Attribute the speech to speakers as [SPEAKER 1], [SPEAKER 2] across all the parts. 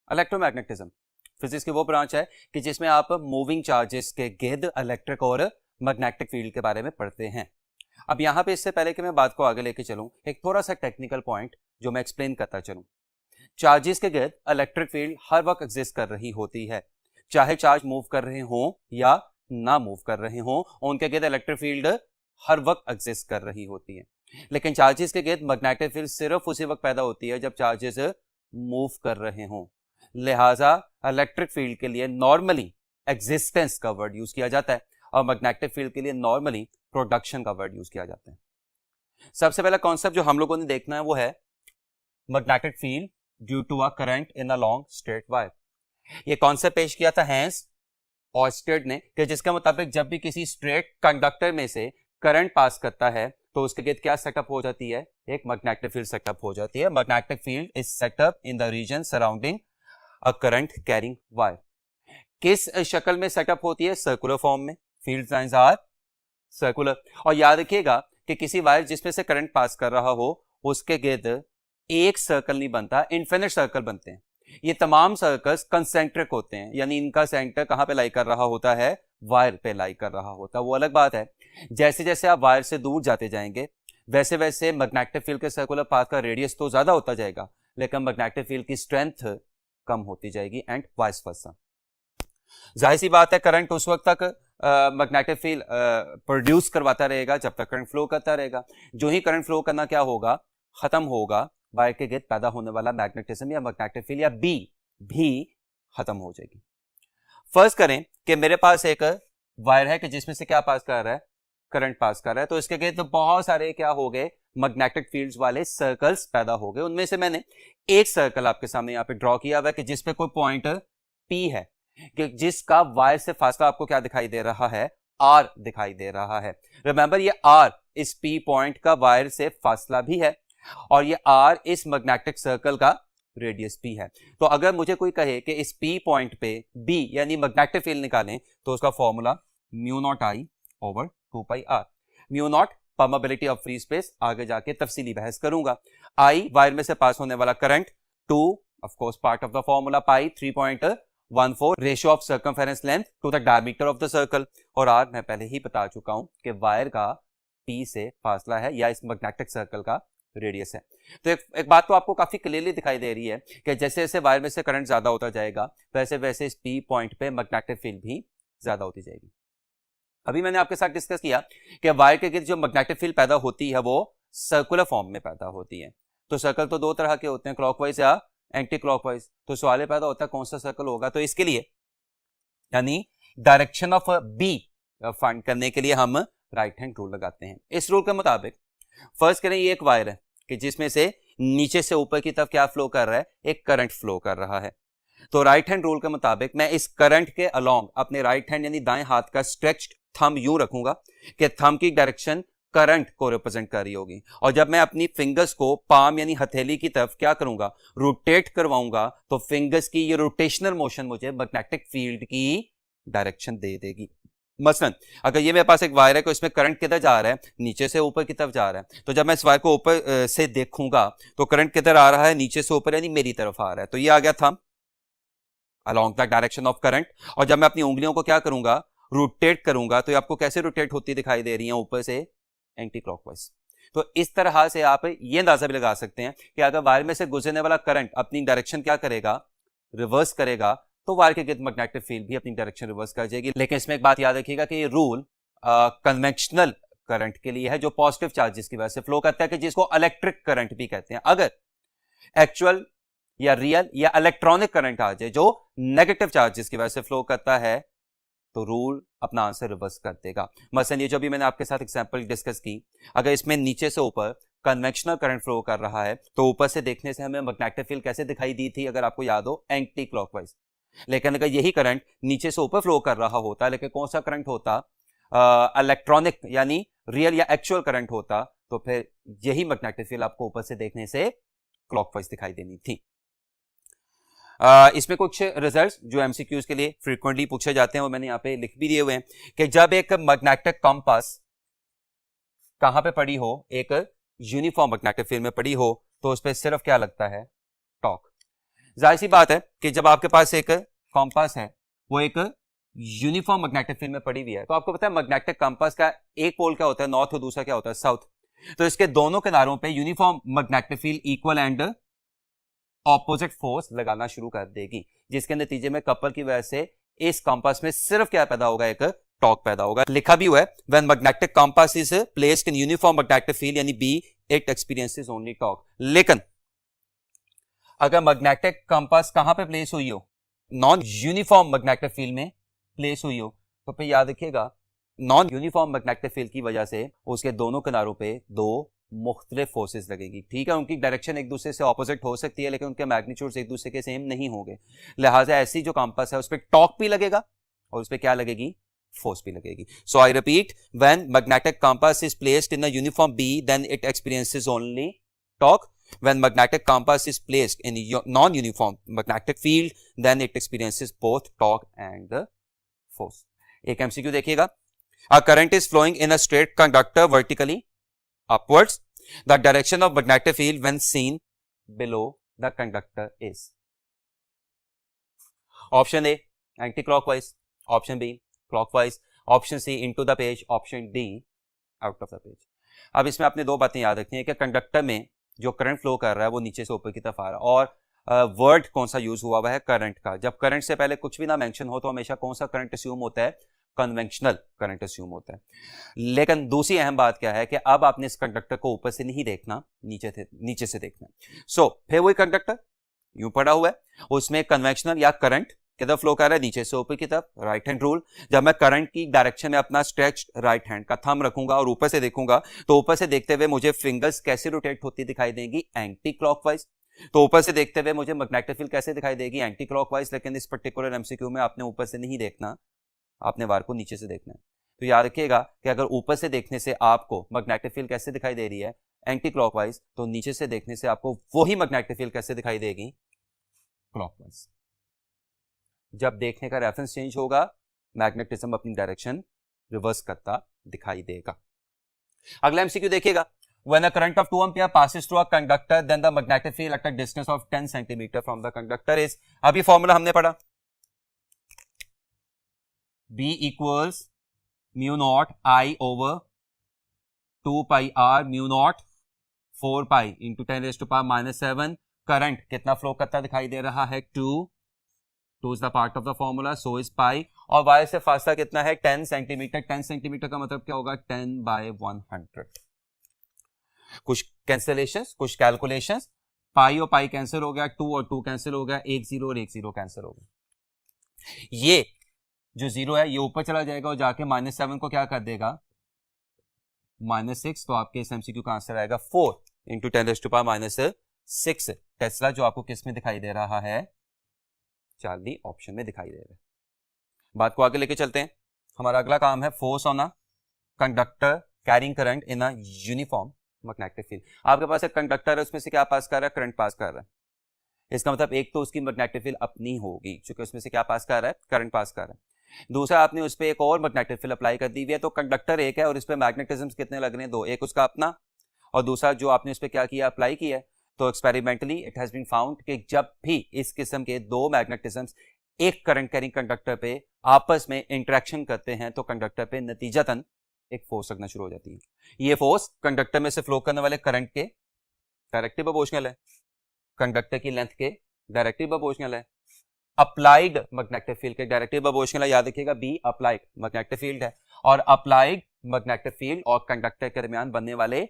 [SPEAKER 1] Electromagnetism physics की वो branch है कि जिसमें आप मूविंग चार्जेस के गिर्द इलेक्ट्रिक और मैग्नेटिक फील्ड के बारे में पढ़ते हैं। अब यहाँ पे इससे पहले कि मैं बात को आगे लेके चलूँ, एक थोड़ा सा टेक्निकल पॉइंट जो मैं एक्सप्लेन करता चलूँ। चार्जेस के गिर्द इलेक्ट्रिक फील्ड हर वक्त एग्जिस्ट कर रही होती है, चाहे चार्ज मूव कर रहे हों या ना मूव कर रहे हों, उनके गिर्द इलेक्ट्रिक फील्ड हर वक्त एग्जिस्ट कर रही होती है। लेकिन चार्जेस के गिर्द मैग्नेटिक फील्ड सिर्फ उसी वक्त पैदा होती है जब चार्जेस मूव कर रहे हों। लिहाजा इलेक्ट्रिक फील्ड के लिए नॉर्मली एग्जिस्टेंस का वर्ड यूज किया जाता है और मैग्नेटिक फील्ड के लिए नॉर्मली प्रोडक्शन का वर्ड यूज किया जाता है। सबसे पहला कॉन्सेप्ट जो हम लोगों ने देखना है वो है magnetic field due to a current in a long straight wire. ये कॉन्सेप्ट पेश किया था हैंस ऑयस्टेड ने कि जिसके मुताबिक जब भी किसी स्ट्रेट कंडक्टर में से करंट पास करता है तो उसके गिर्द क्या सेटअप हो जाती है, एक मैग्नेटिक फील्ड सेटअप हो जाती है। Magnetic field is setup in the region surrounding a current carrying wire. किस शक्ल में सेटअप होती है? सर्कुलर फॉर्म में। Field lines are circular. और याद रखिएगा कि किसी वायर जिसमें से करंट पास कर रहा हो उसके गिर्द एक सर्कल नहीं बनता, इन्फिनिट सर्कल बनते हैं। ये तमाम सर्कल्स कंसेंट्रिक होते हैं, यानी इनका सेंटर कहां पे लाई कर रहा होता है? वायर पे लाई कर रहा होता है। वो अलग बात है, जैसे जैसे आप वायर से दूर जाते जाएंगे वैसे वैसे मैग्नेटिक फील्ड के सर्कुलर पाथ का रेडियस तो ज्यादा होता जाएगा लेकिन मैग्नेटिक फील्ड की स्ट्रेंथ कम होती जाएगी एंड वाइस वर्सा। जाहिर सी बात है करंट उस वक्त तक मैग्नेटिक फील्ड प्रोड्यूस करवाता रहेगा जब तक करंट फ्लो करता रहेगा। जो ही करंट फ्लो करना क्या होगा, खत्म होगा, वायर के गिर्द पैदा होने वाला मैग्नेटिज्म या मैग्नेटिक फील्ड या बी भी खत्म हो जाएगी। फर्ज करें कि मेरे पास एक वायर है कि जिसमें से क्या पास कर रहा है, करंट पास कर रहा है, तो इसके गिर्द बहुत सारे क्या हो गए, मैग्नेटिक फील्ड्स वाले सर्कल्स पैदा हो गए। उनमें से मैंने एक सर्कल आपके सामने यहाँ पे ड्रॉ किया हुआ है कि जिसपे कोई पॉइंट पी है, कि जिसका वायर से फासला आपको क्या दिखाई दे रहा है, आर दिखाई दे रहा है। रिमेंबर ये आर इस पी पॉइंट का वायर से फासला भी है और ये आर इस मैग्नेटिक सर्कल का रेडियस पी है। तो अगर मुझे कोई कहे कि इस पी पॉइंट पे बी यानी मैग्नेटिक फील्ड निकालें तो उसका formula mu naught I over 2 pi R. Mu naught permeability of free space, आगे जाके तफसीली बहस करूंगा। आई वायर में से पास होने वाला current, 2 of course part of the formula, pi 3.14 ratio of circumference length to the diameter of the circle, और आर मैं पहले ही बता चुका हूं कि वायर का पी से फासला है या इस मैग्नेटिक सर्कल का रेडियस है। तो एक बात तो आपको काफी क्लियरली दिखाई दे रही है कि जैसे जैसे वायर में से करंट ज्यादा होता जाएगा वैसे वैसे इस पी पॉइंट पे मैग्नेटिक फील्ड भी ज्यादा होती जाएगी। अभी मैंने आपके साथ डिस्कस किया कि वायर के गिर्द जो मैग्नेटिक फील्ड पैदा होती है वो सर्कुलर फॉर्म में पैदा होती है। तो सर्कल तो दो तरह के होते हैं, क्लॉकवाइज या एंटी क्लॉकवाइज। तो सवाल पैदा होता है कौन सा सर्कल होगा, तो इसके लिए यानी डायरेक्शन ऑफ बी फाइंड करने के लिए हम राइट हैंड रूल लगाते हैं। इस रूल के मुताबिक फर्स्ट करें ये एक वायर है कि जिसमें से नीचे से ऊपर की तरफ क्या फ्लो कर रहा है, एक करंट फ्लो कर रहा है। तो राइट हैंड रूल के मुताबिक मैं इस करंट के अलोंग अपने राइट हैंड यानी दाएं हाथ का स्ट्रेच्ड थंब यूं रखूंगा कि थंब की डायरेक्शन करंट को रिप्रेजेंट कर रही होगी, और जब मैं अपनी फिंगर्स को पाम यानी हथेली की तरफ क्या करूंगा, रोटेट करवाऊंगा, तो फिंगर्स की ये रोटेशनल मोशन मुझे मैग्नेटिक फील्ड की डायरेक्शन दे देगी। मसलन अगर ये मेरे पास एक वायर है कि इसमें करंट किधर जा रहा है, नीचे से ऊपर की तरफ जा रहा है, तो जब मैं इस वायर को ऊपर से देखूंगा तो करंट किधर आ रहा है, नीचे से ऊपर यानी मेरी तरफ आ रहा है। तो ये आ गया thumb along the direction of current. और जब मैं अपनी उंगलियों को क्या करूंगा, रोटेट करूंगा, तो ये आपको कैसे रोटेट होती दिखाई दे रही है, ऊपर से एंटी क्लॉकवाइज। तो इस तरह से आप ये अंदाजा भी लगा सकते हैं कि अगर वायर में से गुजरने वाला करंट अपनी डायरेक्शन क्या करेगा, रिवर्स करेगा, तो वायर के गिर्द मैग्नेटिक फील्ड भी अपनी डायरेक्शन रिवर्स कर जाएगी। लेकिन इसमें एक बात याद रखिएगा कि ये रूल कन्वेंशनल करंट के लिए है जो पॉजिटिव चार्जेस की वजह से फ्लो करता है, कि जिसको इलेक्ट्रिक करंट भी कहते हैं। अगर एक्चुअल या रियल या इलेक्ट्रॉनिक करंट आ जाए जो नेगेटिव चार्जेस की वजह से फ्लो करता है तो रूल अपना आंसर रिवर्स कर देगा। मसलन ये जो भी मैंने आपके साथ एग्जांपल डिस्कस की, अगर इसमें नीचे से ऊपर कन्वेंशनल करंट फ्लो कर रहा है तो ऊपर से देखने से हमें मैग्नेटिक फील्ड कैसे दिखाई दी थी, अगर आपको याद हो, एंटी क्लॉकवाइज। लेकिन अगर यही करंट नीचे से ऊपर फ्लो कर रहा होता, लेकिन कौन सा करंट होता, इलेक्ट्रॉनिक यानी रियल या एक्चुअल करंट होता, तो फिर यही मैग्नेटिक फील्ड आपको ऊपर से देखने से क्लॉकवाइज दिखाई देनी थी। इसमें कुछ रिजल्ट्स जो एमसीक्यूज के लिए फ्रीक्वेंटली पूछे जाते हैं वो मैंने यहाँ पे लिख भी दिए हुए हैं कि जब एक मैग्नेटिक कंपास कहां पे पड़ी हो, एक यूनिफॉर्म मैग्नेटिक फील्ड में पड़ी हो, तो उस पर सिर्फ क्या लगता है, टॉर्क। जाहिर सी बात है कि जब आपके पास एक कॉम्पास है वो एक यूनिफॉर्म मैग्नेटिक फील्ड में पड़ी हुई है, तो आपको पता है मैग्नेटिक कंपास का एक पोल क्या होता है नॉर्थ और दूसरा क्या होता है साउथ। तो इसके दोनों किनारों पे uniform magnetic field equal and opposite force लगाना शुरू कर देगी, जिसके नतीजे में कपल की वजह से इस कंपास में सिर्फ क्या पैदा होगा, एक टॉर्क पैदा होगा। लिखा भी हुआ है when magnetic compass is placed in uniform magnetic field यानी B it experiences only torque. लेकिन अगर मैग्नेटिक कंपास कहां पे प्लेस हुई हो, नॉन यूनिफॉर्म मैग्नेटिक फील्ड में प्लेस हुई हो, तो फिर याद रखिएगा नॉन यूनिफॉर्म मैग्नेटिक फील्ड की वजह से उसके दोनों किनारों पे दो मुख्तलिफ फोर्सेस लगेगी। ठीक है, उनकी डायरेक्शन एक दूसरे से ऑपोजिट हो सकती है लेकिन उनके मैग्नीट्यूड्स एक दूसरे के सेम नहीं होंगे। लिहाजा ऐसी जो कंपास है उस पर टॉर्क भी लगेगा और उस पर क्या लगेगी, फोर्स भी लगेगी। So I repeat, when magnetic compass is placed in a uniform B then it experiences only torque. When magnetic compass is placed in a non-uniform magnetic field, then it experiences both torque and the force. एक MCQ देखिएगा. A current is flowing in a straight conductor vertically upwards. The direction of magnetic field when seen below the conductor is. Option A anti-clockwise. Option B clockwise. Option C into the page. Option D out of the page. अब इसमें आपने दो बातें याद रखनी है कि conductor में जो करंट फ्लो कर रहा है वो नीचे से ऊपर की तरफ आ रहा है, और वर्ड कौन सा यूज हुआ हुआ है, करंट का। जब करंट से पहले कुछ भी ना मेंशन हो तो हमेशा कौन सा करंट अस्यूम होता है, कन्वेंशनल करंट अस्यूम होता है। लेकिन दूसरी अहम बात क्या है कि अब आपने इस कंडक्टर को ऊपर से नहीं देखना, नीचे से देखना। सो फिर वही कंडक्टर यूं पड़ा हुआ है, उसमें कन्वेंशनल या करंट किधर फ्लो कर रहा है, नीचे से ऊपर की तरफ, राइट हैंड रूल। जब मैं करंट की डायरेक्शन में अपना स्ट्रेच्ड राइट हैंड का थंब रखूंगा और ऊपर से देखूंगा तो ऊपर से देखते हुए मुझे फिंगर्स कैसे रोटेट होती दिखाई देंगी, एंटी क्लॉकवाइज। तो ऊपर से देखते हुए मुझे मैग्नेटिक फील्ड कैसे दिखाई देगी, एंटी क्लॉकवाइज। लेकिन इस पर्टिकुलर एमसीक्यू में आपने ऊपर से नहीं देखना, आपने वार को नीचे से देखना है। तो याद रखिएगा कि अगर ऊपर से देखने से आपको मैग्नेटिक फील्ड कैसे दिखाई दे रही है, एंटी क्लॉकवाइज, तो नीचे से देखने से आपको वही मैग्नेटिक फील्ड कैसे दिखाई देगी, क्लॉकवाइज। जब देखने का रेफरेंस चेंज होगा मैग्नेटिज्म अपनी डायरेक्शन रिवर्स करता दिखाई देगा। अगला एमसीक्यू देखिएगा, when a current of 2 ampere passes through a conductor then the magnetic field at a distance of 10 centimeter from the conductor is। अभी फॉर्मूला हमने पढ़ा, B equals mu naught I over 2 pi r mu naught 4 pi into 10 raised to power minus 7। Current कितना flow करता दिखाई दे रहा है, 2 is the part of the formula, so is pi। और वायर से फासला कितना है, 10 सेंटीमीटर। 10 सेंटीमीटर का मतलब क्या होगा, 10 by 100। कुछ कैंसिलेशंस, कुछ कैलकुलेशंस, पाई और पाई कैंसिल हो गया, 2 और 2 कैंसिल हो गया, 1 0 और 1 0 कैंसिल हो गया। ये जो 0 है ये ऊपर चला जाएगा और जाके -7 को क्या कर देगा, -6। तो आपके इस एमसीक्यू का आंसर आएगा 4 into 10 raised to power -6 Tesla, जो आपको किस में दिखाई दे रहा है, चार्ली ऑप्शन में दिखाई दे रहा है। बात को आगे लेके चलते हैं। हमारा अगला काम है force on a conductor carrying current in a uniform magnetic field. आपके पास एक कंडक्टर है, उसमें से क्या पास कर रहा है, करंट पास कर रहा है। इसका मतलब एक तो उसकी मैग्नेटिक फील्ड अपनी होगी क्योंकि उसमें से क्या पास कर रहा है, करंट पास कर रहा है। दूसरा आपने उस पर एक और मैग्नेटिक फील्ड अप्लाई कर दी हुई है, तो कंडक्टर एक है और इस पर मैग्नेटिज्म कितने लग रहे हैं, 2। एक उसका अपना और दूसरा जो आपने उस पर क्या किया, अप्लाई किया है। तो experimentally it has been found कि जब भी इस किस्म के दो मैग्नेटिज्म्स एक करंट कैरिंग कंडक्टर पे आपस में इंटरेक्शन करते हैं तो कंडक्टर पे नतीजतन एक फोर्स लगना शुरू हो जाती है। ये फोर्स कंडक्टर में से फ्लो करने वाले करंट के डायरेक्टली प्रोपोर्शनल है, कंडक्टर की लेंथ के डायरेक्टली प्रोपोर्शनल है, अप्लाइड मैग्नेटिक फील्ड के डायरेक्टली प्रोपोर्शनल है। याद रखिएगा बी अप्लाइड मैग्नेटिक फील्ड है और अप्लाइड मैग्नेटिक फील्ड और कंडक्टर के दरमियान बनने वाले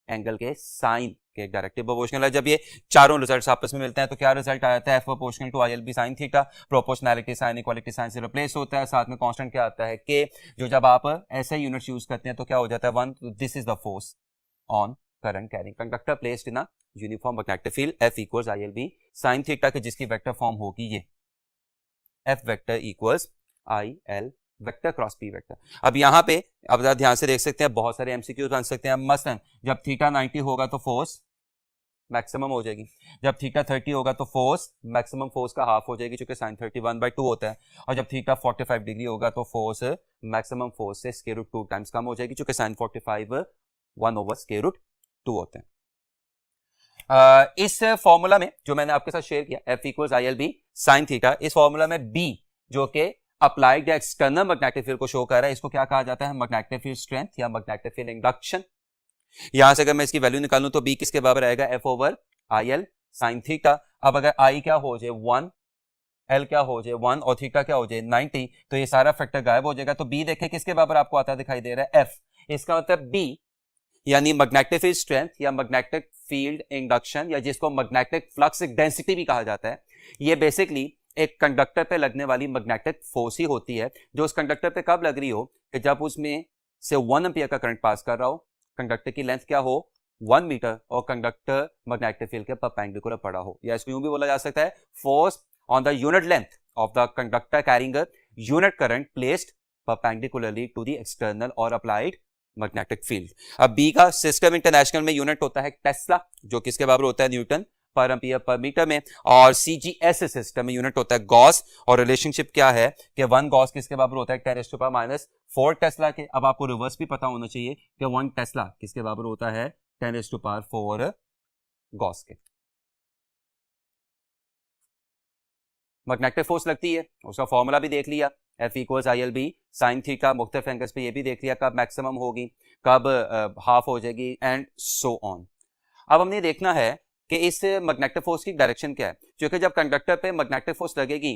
[SPEAKER 1] एंगल के साइन के डायरेक्टली प्रोपोर्शनल है। जब ये चारों रिजल्ट्स आपस में मिलते हैं तो क्या रिजल्ट आता है, F proportional to ILB sin थीटा। प्रोपोर्शनैलिटी साइन इक्वालिटी साइन से रिप्लेस होता है, साथ में कांस्टेंट क्या आता है, K, जो जब आप ऐसे यूनिट्स यूज करते हैं तो क्या हो जाता है, 1। This is the force on current carrying conductor placed in a uniform magnetic field, F equals ILB sin theta की, जिसकी वेक्टर फॉर्म होगी ये F vector equals IL vector cross P vector. अब यहाँ पे अब ध्यान से देख सकते हैं, बहुत सारे एमसीक्यू बन सकते हैं। मसलन जब थीटा 90 होगा तो फोर्स मैक्सिमम हो जाएगी, जब थीटा 30 होगा तो फोर्स मैक्सिमम फोर्स का हाफ हो जाएगी, चूंकि साइन 30 1/2 होता है। और जब थीटा 45 डिग्री होगा तो फोर्स मैक्सिमम फोर्स से स्क्वायर रूट 2 टाइम्स कम हो जाएगी, चूंकि साइन 45 1/√2 होते हैं। इस फॉर्मूला में जो मैंने आपके साथ शेयर किया F equals I L B sine theta, इस फॉर्मूला में B जो कि अप्लाइड एक्सटर्नल मैग्नेटिक फील्ड को शो कर रहा है, इसको क्या कहा जाता है? मैग्नेटिक फील्ड स्ट्रेंथ या मैग्नेटिक फील्ड इंडक्शन। यहां से अगर मैं इसकी वैल्यू निकालूं तो B किसके बराबर आएगा? F over I L sine theta. अब अगर I क्या हो जाए 1, L क्या हो जाए 1 और थीटा क्या हो जाए 90, तो ये सारा फैक्टर गायब हो जाएगा। तो B देखें किसके बराबर आपको आता दिखाई दे रहा है? F। इसका मतलब B यानी मैग्नेटिक फील्ड स्ट्रेंथ या मैग्नेटिक फील्ड इंडक्शन या जिसको मैग्नेटिक फ्लक्स डेंसिटी भी कहा जाता है, ये बेसिकली एक कंडक्टर पे लगने वाली मैग्नेटिक फोर्स ही होती है, जो उस कंडक्टर पे कब लग रही हो कि जब उसमें से 1 एम्पियर का करंट पास कर रहा हो, कंडक्टर की लेंथ क्या हो 1 मीटर और कंडक्टर मैग्नेटिक फील्ड के परपेंडिकुलर पड़ा हो। या इसको यूं भी बोला जा सकता है force on the unit length of the conductor carrying a unit current placed perpendicularly to the external और अप्लाइड मैग्नेटिक फील्ड। अब बी का सिस्टम इंटरनेशनल में यूनिट होता है टेस्ला, जो किसके बराबर होता है? न्यूटन पर एम्पियर पर मीटर में। और सीजीएस सिस्टम में यूनिट होता है गॉस, और रिलेशनशिप क्या है कि 1 गॉस किसके बराबर होता है? 10⁻⁴ टेस्ला के। अब आपको रिवर्स भी पता होना चाहिए कि 1 टेस्ला किसके बराबर होता है? 10⁻⁴ गॉस के। मैग्नेटिक फोर्स लगती है, उसका फॉर्मूला भी देख लिया, F equals I L B sine theta. मुख्तलिफ एंगल्स पे ये भी देख लिया कब मैक्सिमम होगी, कब हाफ हो जाएगी, एंड सो ऑन। अब हमने देखना है कि इस मैग्नेटिक फोर्स की डायरेक्शन क्या है, क्योंकि जब कंडक्टर पे मैग्नेटिक फोर्स लगेगी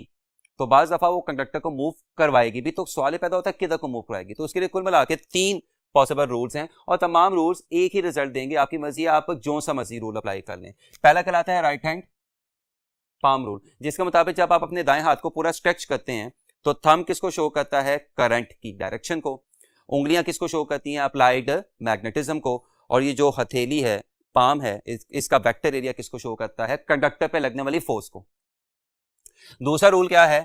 [SPEAKER 1] तो बाज दफा वो कंडक्टर को मूव करवाएगी भी, तो सवाल पैदा होता है किधर को मूव करवाएगी। तो उसके लिए कुल मिला के 3 पॉसिबल रूल्स हैं और तमाम रूल्स एक ही रिजल्ट देंगे। आपकी मर्जी, आप जो सा मर्जी रूल अप्लाई कर लें। पहला कहलाता है राइट हैंड पाम रूल, जिसके मुताबिक जब आप अपने दाएं हाथ को पूरा स्ट्रेच करते हैं तो थंब किसको शो करता है? करंट की डायरेक्शन को। उंगलियां किसको शो करती हैं? अप्लाइड मैग्नेटिज्म को। और ये जो हथेली है, पाम है, इसका वेक्टर एरिया किसको शो करता है? कंडक्टर पे लगने वाली फोर्स को। दूसरा रूल क्या है?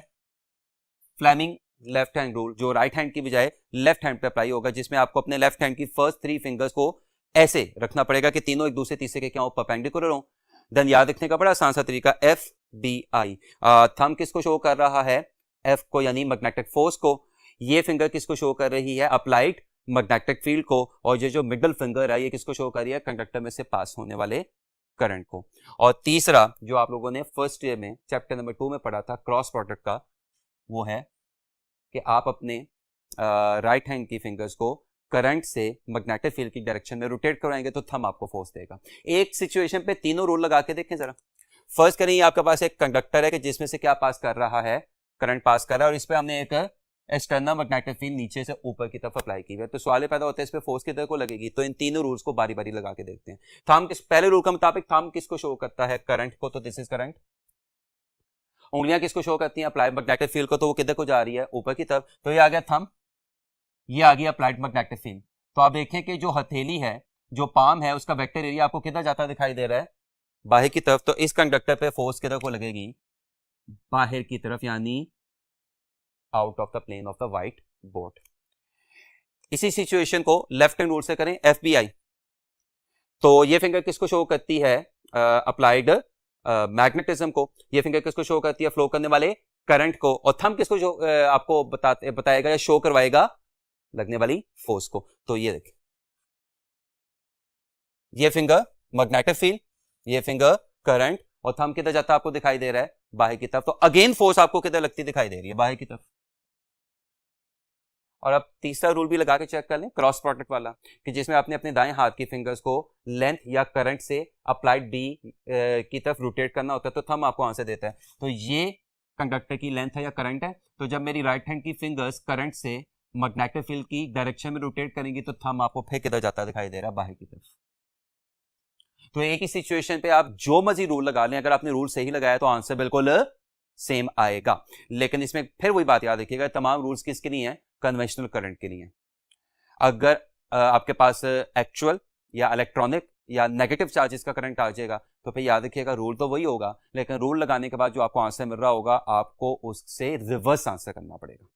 [SPEAKER 1] फ्लेमिंग लेफ्ट हैंड रूल, जो राइट हैंड की बजाय लेफ्ट हैंड पे अप्लाई होगा, जिसमें आपको अपने लेफ्ट हैंड की फर्स्ट 3 फिंगर्स को ऐसे रखना पड़ेगा कि तीनों एक दूसरे तीसरे के क्या हो? परपेंडिकुलर हो। देन याद रखने का बड़ा आसान सा तरीका, एफ बी आई। थंब किसको शो कर रहा है? एफ को, यानी मैग्नेटिक फोर्स को। ये फिंगर किसको शो कर रही है? अप्लाइड मैग्नेटिक फील्ड को। और ये जो मिडिल फिंगर है ये किसको शो कर रही है? कंडक्टर में से पास होने वाले करंट को। और तीसरा जो आप लोगों ने फर्स्ट ईयर में चैप्टर नंबर 2 में पढ़ा था क्रॉस प्रोडक्ट का, वो है कि आप अपने राइट हैंड की फिंगर्स को करंट से मैग्नेटिक फील्ड की डायरेक्शन में रोटेट करवाएंगे तो थंब आपको फोर्स देगा। एक सिचुएशन पे तीनों रूल लगा के देखें जरा। फर्स्ट करें, आपके पास एक कंडक्टर है कि जिसमें से क्या पास कर रहा है? करंट पास कर रहा है, और इस पे हमने एक एक्सटर्नल मैग्नेटिक फील्ड नीचे से ऊपर की तरफ अप्लाई की है। तो सवाल पैदा होता है इस पे फोर्स किधर को लगेगी? तो इन तीनों रूल्स को बारी बारी लगा के देखते हैं। थंब पहले रूल के मुताबिक थंब किसको शो करता है? करंट को, तो दिस इज करंट। उंगलियां किसको शो करती हैं? अप्लाइड मैग्नेटिक फील्ड को, तो वो किधर को जा रही है? ऊपर की तरफ। तो ये आ गया थंब, ये आ गया अप्लाइड मैग्नेटिक फील्ड। तो आप देखें कि जो हथेली है, जो पाम है, उसका वेक्टर एरिया आपको किधर जाता दिखाई दे रहा है? बाहर की तरफ। तो इस कंडक्टर पे फोर्स किधर को लगेगी? बाहर की तरफ, यानी out of the plane of the white board. इसी सिचुएशन को लेफ्ट हैंड रूल से करें, एफ बी आई। तो ये फिंगर किसको शो करती है? अप्लाइड मैग्नेटिज्म को। ये फिंगर किसको शो करती है? फ्लो करने वाले करंट को। और थंब किसको जो आपको बताएगा या शो करवाएगा? लगने वाली फोर्स को। तो ये देखिए, ये फिंगर मैग्नेटिक फील्ड, ये फिंगर करंट, और थंब किधर जाता आपको दिखाई दे रहा है? बाहर की तरफ। तो अगेन फोर्स आपको किधर लगती दिखाई दे रही है? बाहर की तरफ। और अब तीसरा रूल भी लगा के चेक कर लें, क्रॉस प्रोडक्ट वाला, कि जिसमें आपने अपने दाएं हाथ की फिंगर्स को लेंथ या करंट से अप्लाइड डी की तरफ रोटेट करना होता है, तो थंब आपको आंसर देता है। तो ये कंडक्टर की लेंथ है या करंट है। तो जब मेरी राइट हैंड की फिंगर्स करंट से मैग्नेटिक फील्ड की डायरेक्शन में रोटेट करेंगी तो थंब आपको फिर किधर जाता दिखाई दे रहा है? बाहर की तरफ। तो एक ही सिचुएशन पे आप जो मर्जी रूल लगा लें, अगर आपने रूल सही लगाया तो आंसर बिल्कुल सेम आएगा। लेकिन इसमें फिर वही बात याद रखिएगा, तमाम रूल्स किसके लिए हैं? कन्वेंशनल करंट के लिए। अगर आपके पास एक्चुअल या इलेक्ट्रॉनिक या नेगेटिव चार्जेस का करंट आ जाएगा तो फिर याद रखिएगा रूल तो वही होगा, लेकिन रूल लगाने के बाद जो आपको आंसर मिल रहा होगा आपको उससे रिवर्स आंसर करना पड़ेगा।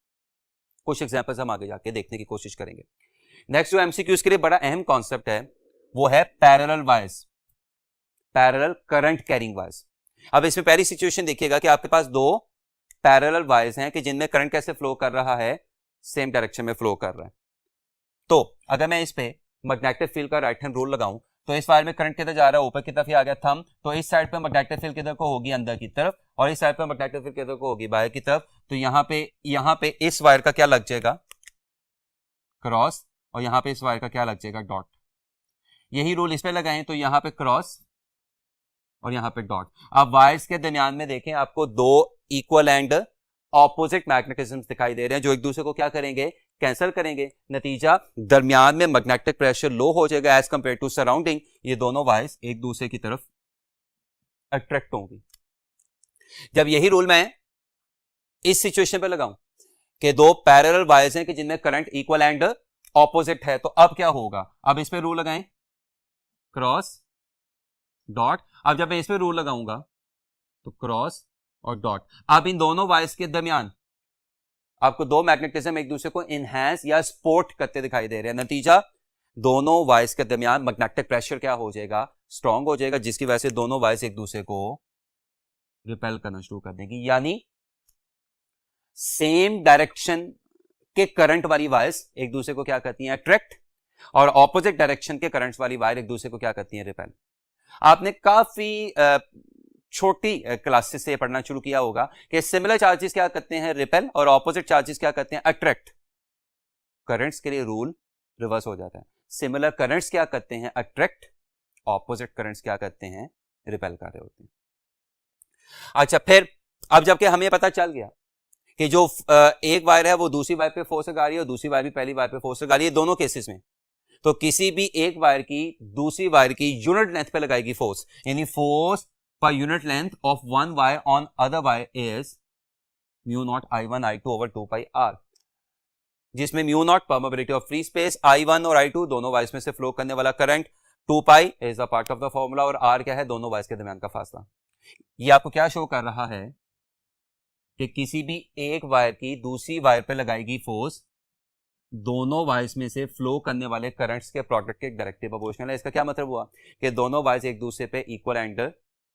[SPEAKER 1] कुछ एग्जांपल्स हम आगे जाके देखने की कोशिश करेंगे। नेक्स्ट जो एमसीक्यूज के लिए बड़ा अहम कॉन्सेप्ट है वो है parallel wires, parallel current carrying wires. अब इसमें पहली सिचुएशन देखिएगा कि आपके पास 2 पैरेलल वायर्स हैं कि जिनमें करंट कैसे फ्लो कर रहा है? सेम डायरेक्शन में फ्लो कर रहा है। तो अगर मैं इस पे मैग्नेटिक फील्ड का राइट हैंड रूल लगाऊं तो इस वायर में करंट किधर जा रहा है, ऊपर की तरफ ही आ गया थंब, तो इस साइड पे मैग्नेटिक फील्ड किधर को होगी, अंदर की तरफ, और इस साइड पे मैग्नेटिक फील्ड किधर को होगी, बाहर की तरफ। तो यहाँ पे इस वायर का क्या लग जाएगा, क्रॉस, और यहाँ पे इस वायर का क्या लग जाएगा, डॉट। यही रूल इस पे लगाएं तो यहाँ पे क्रॉस और यहाँ पे डॉट। अब वायर्स के दरमियान में देखें आपको दो इक्वल एंड ऑपोजिट मैग्नेटिज्म दिखाई दे रहे हैं जो एक दूसरे को क्या करेंगे, कैंसिल करेंगे। नतीजा दरमियान में मैग्नेटिक प्रेशर लो हो जाएगा एज कंपेयर टू सराउंडिंग। ये दोनों वायर्स एक दूसरे की तरफ अट्रैक्ट होंगी। जब यही रूल मैं इस सिचुएशन पे लगाऊं कि दो पैरेलल वायर्स हैं कि जिनमें करंट इक्वल एंड ऑपोजिट है, तो अब क्या होगा, अब इस पे रूल लगाएं, क्रॉस डॉट। अब जब मैं इस पे रूल लगाऊंगा तो क्रॉस और डॉट। अब इन दोनों वायर्स के दरमियान आपको दो मैग्नेटिज्म एक दूसरे को इनहैंस या सपोर्ट करते दिखाई दे रहे हैं। नतीजा दोनों वायर्स के दरमियान मैग्नेटिक प्रेशर क्या हो जाएगा, स्ट्रांग हो जाएगा, जिसकी वजह से दोनों वायर्स एक दूसरे को रिपेल करना शुरू कर देंगी। यानी सेम डायरेक्शन के करंट वाली वायर्स एक दूसरे को क्या करती हैं, अट्रैक्ट, और ऑपोजिट डायरेक्शन के करंट्स वाली वायर एक दूसरे को क्या करती हैं, रिपेल। आपने काफी छोटी क्लासेस से पढ़ना शुरू किया होगा कि सिमिलर चार्जेस क्या करते हैं, रिपेल, और ऑपोजिट चार्जेस क्या करते हैं, अट्रैक्ट। करंट्स के लिए रूल रिवर्स हो जाता है। सिमिलर करंट्स क्या करते हैं, अट्रैक्ट, ऑपोजिट करंट्स क्या करते हैं, रिपेल कर रहे होते हैं। अच्छा, फिर अब जबकि हमें पता चल गया कि जो एक वायर है वो दूसरी वायर पे फोर्स लगा रही है और दूसरी वायर भी पहली वायर पे फोर्स लगा रही है, दोनों केसेस में तो किसी भी एक वायर की दूसरी वायर की यूनिट लेंथ पे लगाएगी फोर्स, यानी force per unit length of one wire on other wire is mu naught I1 I2 over 2 pi r, जिसमें mu naught permeability of free space, I1 और I2 दोनों wires में से flow करने वाला current, 2 pi is a part of the formula, और r क्या है, दोनों वायर्स के दरमियान का फासला। ये आपको क्या शो कर रहा है कि किसी भी एक वायर की दूसरी वायर पे लगाएगी फोर्स दोनों वायर्स में से फ्लो करने वाले करंट्स के प्रोडक्ट के डायरेक्टली प्रोपोर्शनल है। इसका क्या मतलब हुआ कि दोनों वायर्स एक दूसरे पे इक्वल एंड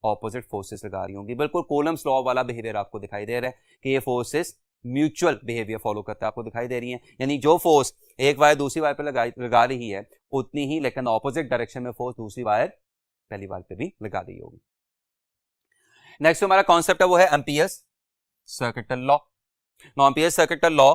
[SPEAKER 1] ऑपोजिट फोर्सेस लगा रही होंगी। बिल्कुल कूलम्स लॉ वाला बिहेवियर आपको दिखाई दे रहा है कि ये फोर्सेस म्यूचुअल बिहेवियर फॉलो करते हैं, आपको दिखाई दे रही हैं। यानी जो फोर्स एक वायर दूसरी वायर पे लगा रही है उतनी ही लेकिन ऑपोजिट डायरेक्शन में फोर्स दूसरी वायर पहली वायर पे भी लगा रही होगी। नेक्स्ट हमारा कॉन्सेप्ट है वो है amperes circuital law. Amperes circuital law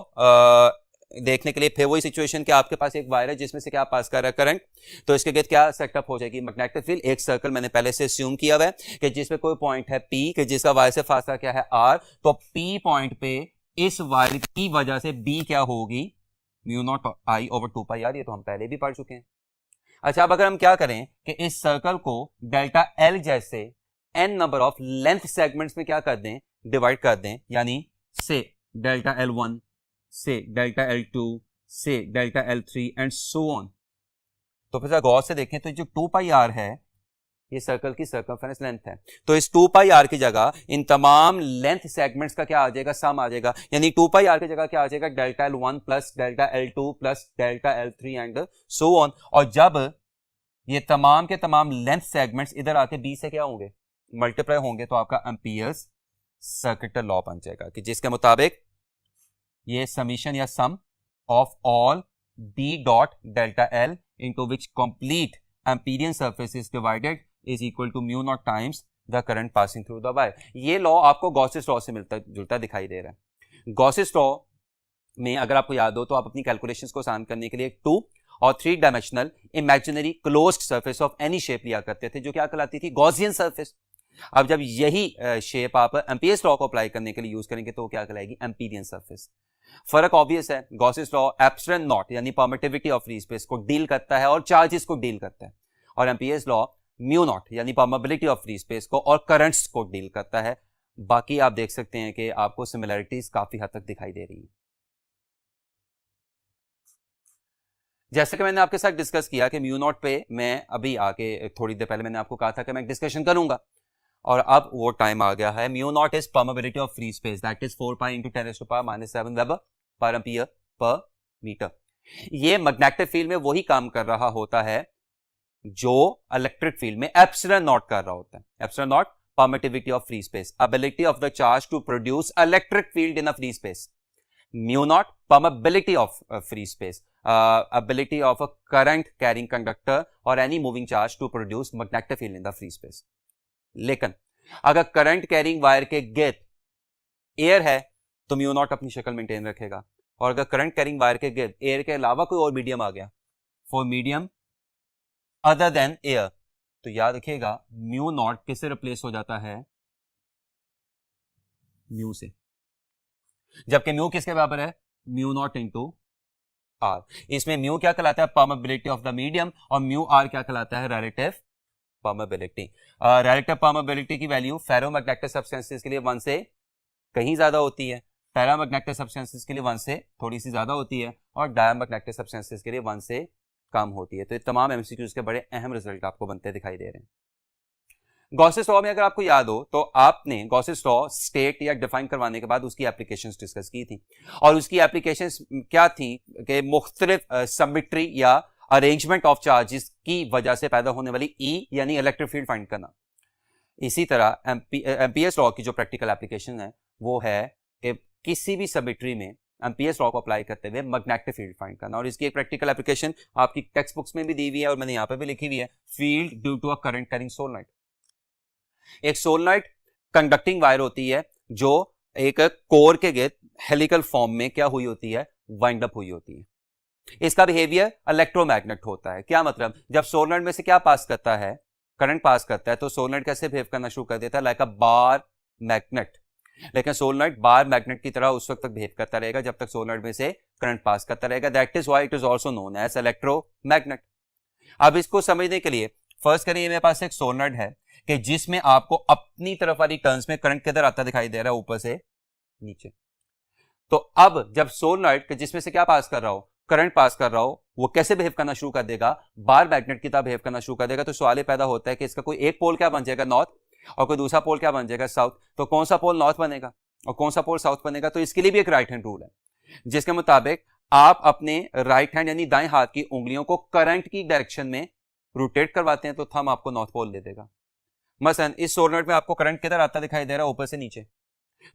[SPEAKER 1] देखने के लिए फिर वही सिचुएशन कि आपके पास एक वायर है जिसमें से क्या पास कर रहा है करंट, तो इसके गिर्द क्या सेटअप हो जाएगी, मैग्नेटिक फील्ड। एक सर्कल मैंने पहले से अस्यूम किया हुआ है कि जिसमें कोई पॉइंट है P कि जिसका वायर से फासला क्या है R, तो P पॉइंट पे इस वायर की वजह से B क्या होगी, mu naught I over 2 pi r। ये तो हम पहले भी पढ़ चुके हैं। अच्छा, अब अगर हम क्या करें कि इस सर्कल को डेल्टा L जैसे n number of length segments में क्या कर दें, डिवाइड कर दें, यानी से डेल्टा L1 से डेल्टा L2 से delta L3 and so on. तो फिर गौर से देखें तो जो 2 पाई r है ये सर्कल की सर्कमफेरेंस लेंथ है, तो इस 2 पाई r की जगह इन तमाम लेंथ सेगमेंट्स का क्या आ जाएगा, सम आ जाएगा। यानी 2 पाई r की जगह क्या आ जाएगा, delta L1 plus delta L2 plus delta L3 and so on. और जब ये तमाम के तमाम लेंथ सेगमेंट्स इधर आके B से क्या होंगे, मल्टीप्लाई होंगे, तो आपका एम्पियर्स सर्किटल लॉ बन जाएगा कि जिसके मुताबिक ये समीशन या sum of all B dot delta L into which complete Amperian surface is divided is equal to mu naught times the current passing through the wire. ये लॉ आपको Gauss's law से मिलता जुलता दिखाई दे रहा है। गॉसेस लॉ में अगर आपको याद हो तो आप अपनी कैलकुलेशंस को आसान करने के लिए 2 और 3 dimensional imaginary closed surface of any shape लिया करते थे जो क्या कहलाती थी, गॉसियन सरफेस। अब जब यही शेप आप एम्पियर्स लॉ को अप्लाई करने के लिए यूज करेंगे तो क्या कहलाएगी, एम्पीरियन सरफेस। फर्क ऑब्वियस है, गॉसेस लॉ एप्सिलॉन नॉट यानी परमिटिविटी ऑफ फ्री स्पेस को डील करता है और चार्जेस को डील करता है, और एम्पियर्स लॉ म्यू नॉट यानी परमिबिलिटी ऑफ फ्री स्पेस को और करंट्स को डील करता है। बाकी आप देख सकते हैं कि आपको सिमिलरिटीज काफी हद तक दिखाई दे रही है। जैसे कि मैंने आपके साथ डिस्कस किया कि म्यू नॉट पे मैं अभी आके थोड़ी देर पहले मैंने आपको कहा था कि मैं डिस्कशन करूंगा, और अब वो टाइम आ गया है। Mu naught is permeability of free space that is 4 pi into 10⁻⁻⁷ weber per ampere per metre. ये मैग्नेटिक फील्ड में वही काम कर रहा होता है जो इलेक्ट्रिक फील्ड में एप्सिलॉन नॉट कर रहा होता है। Epsilon naught permittivity of free space, ability of the charge to produce electric field in a free space. Mu naught permeability of free space, ability of a current carrying conductor or any moving charge to produce magnetic field in the free space. लेकिन अगर current carrying wire के गिर्द air है तो mu naught अपनी शक्ल maintain रखेगा, और अगर करंट कैरिंग वायर के गिर्द एयर के अलावा कोई और मीडियम आ गया, for medium other than air, तो याद रखिएगा म्यू नॉट किससे रिप्लेस हो जाता है, म्यू से, जबकि म्यू किसके बराबर है, म्यू नॉट इंटू आर। इसमें म्यू क्या कहलाता है, परमेबिलिटी ऑफ द मीडियम, और म्यू आर क्या कहलाता है, रिलेटिव परमेबिलिटी। रिलेटिव परमेबिलिटी की वैल्यू फेरोमैग्नेटिक सब्सटेंसेस के लिए 1 से कहीं ज्यादा होती है, पैरामैग्नेटिक सब्सटेंसेस के लिए 1 से थोड़ी सी ज्यादा होती है, और डायमैग्नेटिक सब्सटेंसेस के लिए 1 से कम होती है। तो ये तमाम एमसीक्यूज के बड़े अहम रिजल्ट आपको बनते दिखाई दे रहे हैं। गॉसेस लॉ में अगर आपको याद हो तो आपने गॉसेस लॉ स्टेट या डिफाइन करवाने के बाद उसकी एप्लीकेशंस डिस्कस की थी, और उसकी एप्लीकेशंस क्या थी कि मुख्तलिफ सिमेट्री या अरेंजमेंट ऑफ चार्जेस की वजह से पैदा होने वाली ई यानी इलेक्ट्रिक फील्ड फाइंड करना। इसी तरह एम्पियर्स लॉ की जो प्रैक्टिकल एप्लीकेशन है वो है कि किसी भी सिमेट्री में एम्पियर्स लॉ को अप्लाई करते हुए मैग्नेटिक फील्ड फाइंड करना, और इसकी एक प्रैक्टिकल एप्लीकेशन आपकी टेक्स्ट बुक्स में भी दी हुई है और मैंने यहाँ पे भी लिखी हुई है, field due to a current carrying solenoid. एक सोलेनॉइड कंडक्टिंग वायर होती है जो एक कोर के गिर्द हेलिकल फॉर्म में क्या हुई होती है, वाइंड अप हुई होती है। इसका बिहेवियर इलेक्ट्रोमैग्नेट होता है। क्या मतलब, जब सोलेनॉइड में से क्या पास करता है, करंट पास करता है, तो सोलेनॉइड कैसे बिहेव करना शुरू कर देता है, लाइक अ बार मैग्नेट। लेकिन सोलेनॉइड बार मैग्नेट की तरह उस वक्त तक बिहेव करता रहेगा जब तक सोलेनॉइड में से करंट पास करता रहेगा। That is why it is also known as electromagnet. अब इसको समझने के लिए फर्स्ट करिए, मेरे पास एक सोलेनॉइड है कि जिसमें आपको अपनी तरफ वाली टर्न्स में करंट किधर आता दिखाई दे रहा है, ऊपर से नीचे। तो अब जब सोलेनॉइड जिसमें से क्या पास कर रहा हो, करंट पास कर रहा हो, वो कैसे बिहेव करना शुरू कर देगा, बार मैग्नेट की तरह बिहेव करना शुरू कर देगा। तो सवाल पैदा होता है कि इसका कोई एक पोल क्या बन जाएगा, नॉर्थ, और कोई दूसरा पोल क्या बन जाएगा, साउथ। तो कौन सा पोल नॉर्थ बनेगा और कौन सा पोल साउथ बनेगा। तो इसके लिए भी एक राइट हैंड रूल है जिसके मुताबिक आप अपने राइट हैंड यानी दाएं हाथ की उंगलियों को करंट की डायरेक्शन में रोटेट करवाते हैं तो थंब आपको नॉर्थ पोल दे देगा। मसलन इस सोलेनॉइड में आपको करंट किधर आता दिखाई दे रहा है, ऊपर से नीचे।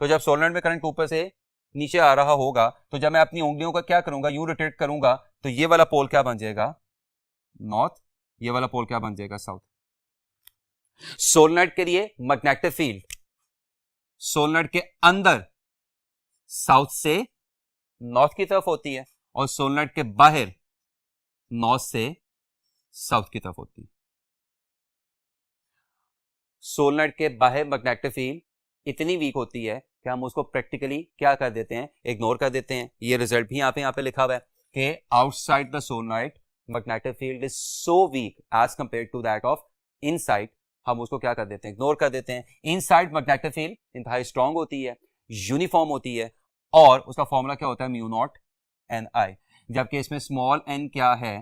[SPEAKER 1] तो जब सोलेनॉइड में करंट ऊपर से नीचे आ रहा होगा तो जब मैं अपनी उंगलियों का क्या करूंगा, यूं रोटेट करूंगा, तो ये वाला पोल क्या बन जाएगा, नॉर्थ, ये वाला पोल क्या बन जाएगा, साउथ। सोलेनॉइड के लिए मैग्नेटिक फील्ड सोलेनॉइड के अंदर साउथ से नॉर्थ की तरफ होती है और सोलेनॉइड के बाहर नॉर्थ से साउथ की तरफ होती है। सोलेनॉइड के बाहर मैग्नेटिक फील्ड इतनी वीक होती है कि हम उसको प्रैक्टिकली क्या कर देते हैं, इग्नोर कर देते हैं। ये रिजल्ट भी यहाँ पे लिखा हुआ है कि outside the solenoid magnetic field is so weak as compare to that of inside, हम उसको क्या कर देते हैं, इग्नोर कर देते हैं। इनसाइड मैग्नेटिक फील्ड इंतहाई स्ट्रांग होती है, यूनिफॉर्म होती है, और उसका फॉर्मूला क्या होता है, म्यू नॉट एन आई। जबकि इसमें स्मॉल एन क्या है,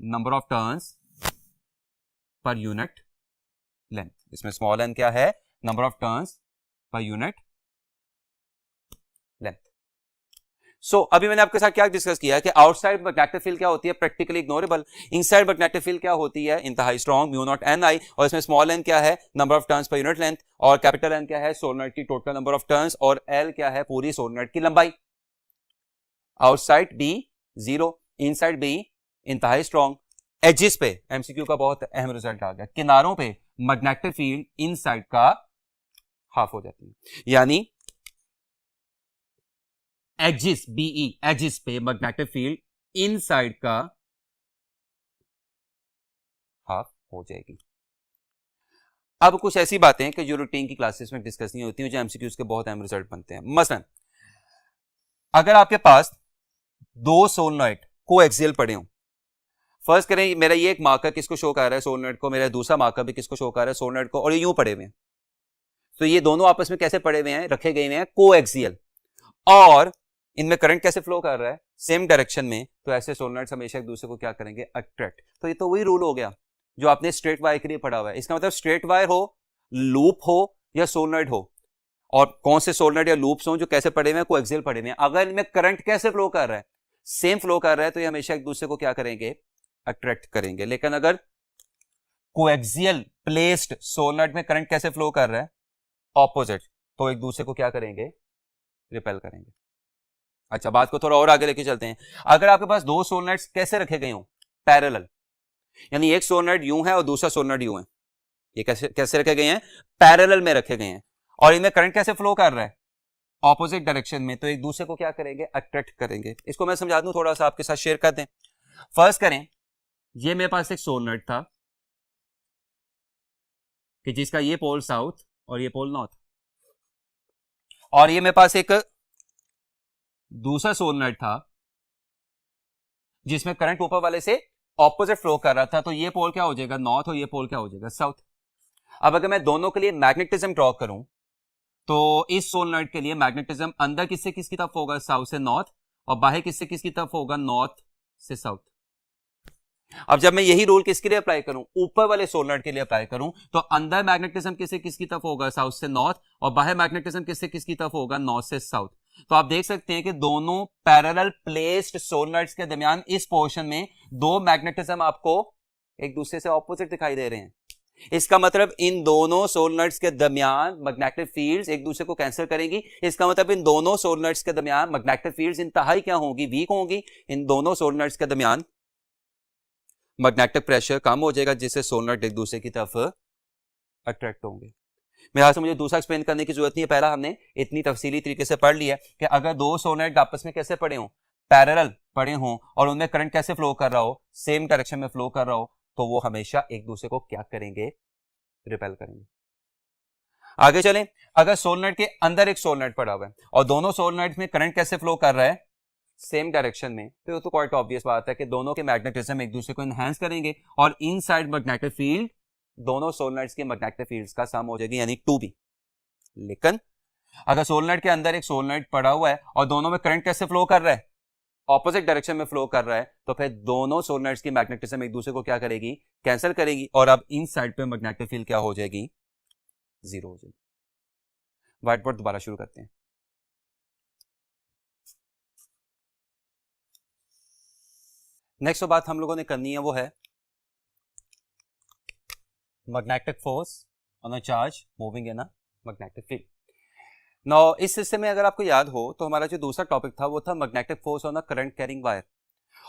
[SPEAKER 1] number of turns per unit length. इसमें स्मॉल एन क्या है, number of turns per unit length. So अभी मैंने आपके साथ क्या डिस्कस किया है कि आउटसाइड मैग्नेटिक फील्ड क्या होती है, practically ignorable. Inside magnetic field क्या होती है, इंतहाई स्ट्रांग, म्यू नॉट एन आई। और इसमें स्मॉल एन क्या है, number of turns per unit length, और कैपिटल एन क्या है, सोलेनॉइड की टोटल नंबर ऑफ टर्न्स, और एल क्या है, पूरी सोलेनॉइड की लंबाई। आउटसाइड बी 0, इनसाइड बी इंतहाई स्ट्रांग। एजिस पे एमसीक्यू का बहुत अहम रिजल्ट आ गया, किनारों पे मैग्नेटिक फील्ड इनसाइड का हाफ हो जाती है, यानी एजिस बीई एजिस पे मैग्नेटिक फील्ड इनसाइड का हाफ हो जाएगी। अब कुछ ऐसी बातें कि जो रूटीन की क्लासेस में डिस्कस नहीं होती हैं, जो एमसीक्यूज के बहुत अहम रिजल्ट बनते हैं। मसलन अगर आपके पास दो सोलेनॉइड कोएक्सियल पड़े हों, फर्स्ट करें मेरा ये एक मार्कर किसको शो कर रहा है, सोलेनॉइड को, मेरा दूसरा मार्कर भी किसको शो कर रहा है, सोलेनॉइड को, और ये यूं पड़े हुए हैं। तो ये दोनों आपस में कैसे पड़े हुए हैं, रखे गए हुए हैं कोएक्सियल, और इनमें करंट कैसे फ्लो कर रहा है, सेम डायरेक्शन में। तो ऐसे सोलेनॉइड्स हमेशा एक दूसरे को क्या करेंगे, अट्रैक्ट। तो ये तो वही रूल हो गया जो आपने स्ट्रेट वायर के लिए पढ़ा हुआ है। इसका मतलब स्ट्रेट वायर हो, लूप हो या सोलेनॉइड हो, और कौन से सोलेनॉइड या लूप्स हो जो कैसे पड़े हुए हैं, कोएक्सियल पड़े हुए हैं, अगर इनमें करंट कैसे फ्लो कर रहा है, सेम फ्लो कर रहा है, तो ये हमेशा एक दूसरे को क्या करेंगे, अट्रैक्ट करेंगे। लेकिन अगर कोएक्सियल प्लेस्ड सोलेनॉइड में करंट कैसे फ्लो कर रहा है, ऑपोजिट, तो एक दूसरे को क्या करेंगे, रिपेल करेंगे। अच्छा, बात को थोड़ा और आगे लेके चलते हैं। अगर आपके पास दो सोलेनॉइड्स कैसे रखे गए हो, पैरेलल, यानी एक सोलेनॉइड यूं है और दूसरा सोलेनॉइड यूं है, ये कैसे कैसे रखे गए हैं, पैरेलल में रखे गए हैं, और इनमें करंट कैसे फ्लो कर रहा है, ऑपोजिट डायरेक्शन में, तो एक दूसरे को क्या करेंगे, अट्रैक्ट करेंगे। इसको मैं समझा दूं, थोड़ा सा आपके साथ शेयर कर दें। फर्स्ट करें, ये मेरे पास एक सोलेनॉइड था कि जिसका ये पोल साउथ और ये पोल नॉर्थ, और ये मेरे पास एक दूसरा सोलेनॉइड था जिसमें करंट ऊपर वाले से ऑपोजिट फ्लो कर रहा था, तो ये पोल क्या हो जाएगा, नॉर्थ, और ये पोल क्या हो जाएगा, साउथ। अब अगर मैं दोनों के लिए मैग्नेटिज्म ड्रॉ करूं, तो इस सोलेनॉइड के लिए मैग्नेटिज्म अंदर किससे किसकी तरफ होगा, साउथ से नॉर्थ, और बाहर किससे किसकी तरफ होगा, नॉर्थ से साउथ। अब जब मैं यही रूल किसके लिए अप्लाई करूं, ऊपर वाले सोलेनॉइड के लिए अप्लाई करूं, तो अंदर मैग्नेटिज्म किससे किसकी तरफ होगा, साउथ से नॉर्थ, और बाहर मैग्नेटिज्म किससे किसकी तरफ होगा, नॉर्थ से साउथ। तो आप देख सकते हैं कि दोनों पैरेलल प्लेस्ड सोलेनॉइड्स के दरमियान इस पोर्शन में दो मैग्नेटिज्म आपको एक दूसरे से ऑपोजिट दिखाई दे रहे हैं। इसका मतलब इन दोनों सोलेनॉइड्स के दरमियान मैग्नेटिक फील्ड्स एक दूसरे को कैंसिल करेंगी। इसका मतलब इन दोनों सोलेनॉइड्स के दरमियान मैग्नेटिक फील्ड्स इंतहाई क्या होंगी, वीक होंगी। इन दोनों सोलेनॉइड्स के दरमियान मैग्नेटिक प्रेशर कम हो जाएगा, जिससे सोलेनॉइड एक दूसरे की तरफ अट्रैक्ट होंगे। मेरे से मुझे दूसरा एक्सप्लेन करने की जरूरत नहीं है, पहला हमने इतनी तफसीली तरीके से पढ़ लिया कि अगर दो सोलेनॉइड आपस में कैसे पड़े हों, पैरेलल पड़े हों, और उनमें करंट कैसे फ्लो कर रहा हो, सेम डायरेक्शन में फ्लो कर रहा हो, तो वो हमेशा एक दूसरे को क्या करेंगे, रिपेल करेंगे। आगे चलें, अगर सोलेनॉइड के अंदर एक सोलेनॉइड पड़ा हुआ है और दोनों सोलेनॉइड में करंट कैसे फ्लो कर रहा है, सेम डायरेक्शन में, तो क्वाइट ऑब्वियस बात है कि दोनों के मैग्नेटिज्म एक दूसरे को एनहांस करेंगे, और इनसाइड मैग्नेटिक फील्ड दोनों सोलेनॉइड्स के मैग्नेटिक फील्ड्स का सम हो जाएगी, यानी 2b। लेकिन अगर सोलेनॉइड के अंदर एक सोलेनॉइड पड़ा हुआ है और दोनों में करंट कैसे फ्लो कर रहा है, ऑपोजिट डायरेक्शन में फ्लो कर रहा है, तो फिर दोनों सोलेनॉइड्स की मैग्नेटिज्म एक दूसरे को क्या करेगी, कैंसिल करेगी, और अब इन साइड पे मैग्नेटिक फील्ड क्या हो जाएगी, जीरो हो जाएगी। व्हाइट बोर्ड दोबारा शुरू करते हैं। नेक्स्ट बात हम लोगों ने करनी है वो है magnetic force on a charge moving in a magnetic field. Now इस हिस्से में अगर आपको याद हो तो हमारा जो दूसरा टॉपिक था वो था magnetic force on a current carrying wire.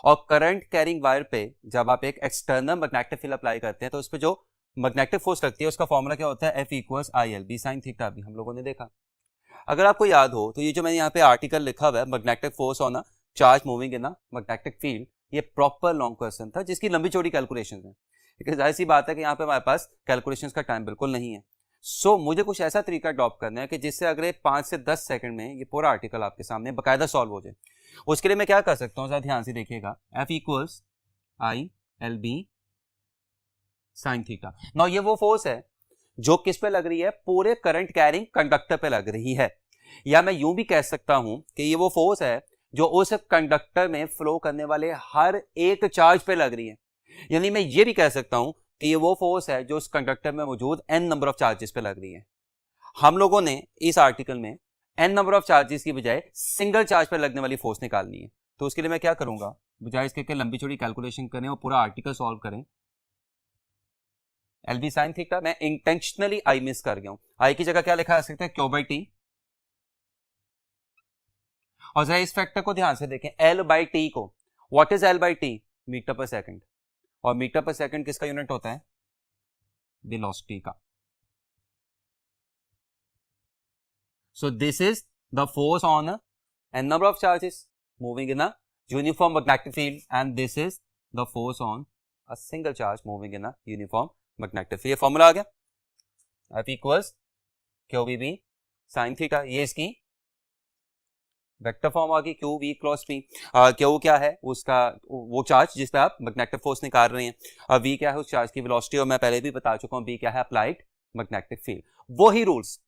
[SPEAKER 1] और करंट कैरिंग वायर पे जब आप एक एक्सटर्नल मैग्नेटिक फील्ड अप्लाई करते हैं तो उस पर जो मैग्नेटिक फोर्स लगती है उसका फॉर्मूला क्या होता है, F=IL b sin थीटा। अभी हम लोगों ने देखा। अगर आपको याद हो तो ये जो मैंने यहाँ पे आर्टिकल लिखा हुआ है magnetic force on a charge moving in a magnetic field, ये प्रॉपर लॉन्ग क्वेश्चन था जिसकी लंबी चौड़ी कैलकुलेशन है। लेकिन जाहिर सी बात है कि यहाँ पे हमारे पास कैलकुलेशंस का टाइम बिल्कुल नहीं है। सो मुझे कुछ ऐसा तरीका अडॉप्ट करना है कि जिससे अगले 5 से 10 सेकंड में ये पूरा आर्टिकल आपके सामने बाकायदा सॉल्व हो जाए। उसके लिए मैं क्या कर सकता हूँ, जरा ध्यान से देखिएगा। F=ILB sin theta. नाउ ये वो फोर्स है जो किस पे लग रही है, पूरे करंट कैरिंग कंडक्टर पे लग रही है। या मैं यूं भी कह सकता हूं कि ये वो फोर्स है जो उस कंडक्टर में फ्लो करने वाले हर एक चार्ज पे लग रही है। यानी मैं ये भी कह सकता हूं कि ये वो फोर्स है जो उस कंडक्टर में मौजूद n नंबर ऑफ चार्जेस पे लग रही है। हम लोगों ने इस आर्टिकल में n नंबर ऑफ चार्जेस की बजाय सिंगल चार्ज पर लगने वाली फोर्स निकालनी है। तो उसके लिए मैं क्या करूंगा, बजाय इसके लंबी चौड़ी कैलकुलेशन करें और पूरा आर्टिकल सॉल्व करें, LB sin थीटा, मैं इंटेंशनली आई मिस कर गया हूं। आई की जगह क्या लिखा जा सकता है, Q/T। और जरा इस फैक्टर को ध्यान से देखें, L/T को। What is L/T? मीटर पर सेकंड। और मीटर पर सेकंड किसका यूनिट होता है, वेलोसिटी का। So this is the force on n number of charges moving in a uniform magnetic field and this is the force on a single charge moving in a uniform magnetic field। ये formula आ गया, F=QVB sin theta. ये इसकी vector form आ गई, QV cross P। Q क्या है, उसका वो charge जिस पे आप मैग्नेटिक फोर्स निकाल रहे हैं, और V क्या है उस चार्ज की वेलोसिटी, और मैं पहले भी बता चुका हूं V क्या है, अप्लाइड मैग्नेटिक फील्ड। वही रूल्स,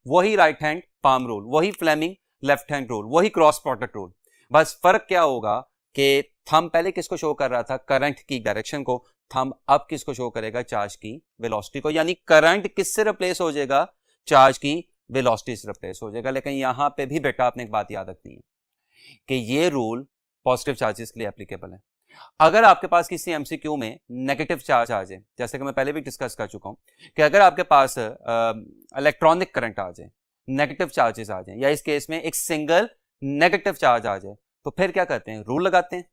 [SPEAKER 1] वही राइट हैंड पाम रूल, वही फ्लेमिंग लेफ्ट हैंड रूल, वही क्रॉस प्रोडक्ट रूल। बस फर्क क्या होगा कि थंब पहले किसको शो कर रहा था, करंट की डायरेक्शन को, थंब अब किसको शो करेगा, चार्ज की वेलोसिटी को। यानी करंट किससे रिप्लेस हो जाएगा, चार्ज की वेलोसिटी से रिप्लेस हो जाएगा। लेकिन यहां पे भी बेटा आपने एक बात याद रखनी है कि ये रूल पॉजिटिव चार्जेस के लिए एप्लीकेबल है। अगर आपके पास किसी एमसीक्यू में नेगेटिव चार्ज आ जाए, जैसे कि मैं पहले भी डिस्कस कर चुका हूं कि अगर आपके पास इलेक्ट्रॉनिक करंट आ जाए, नेगेटिव चार्जेस आ जाए, या इस केस में एक सिंगल नेगेटिव चार्ज आ जाए, तो फिर क्या करते हैं, रूल लगाते हैं,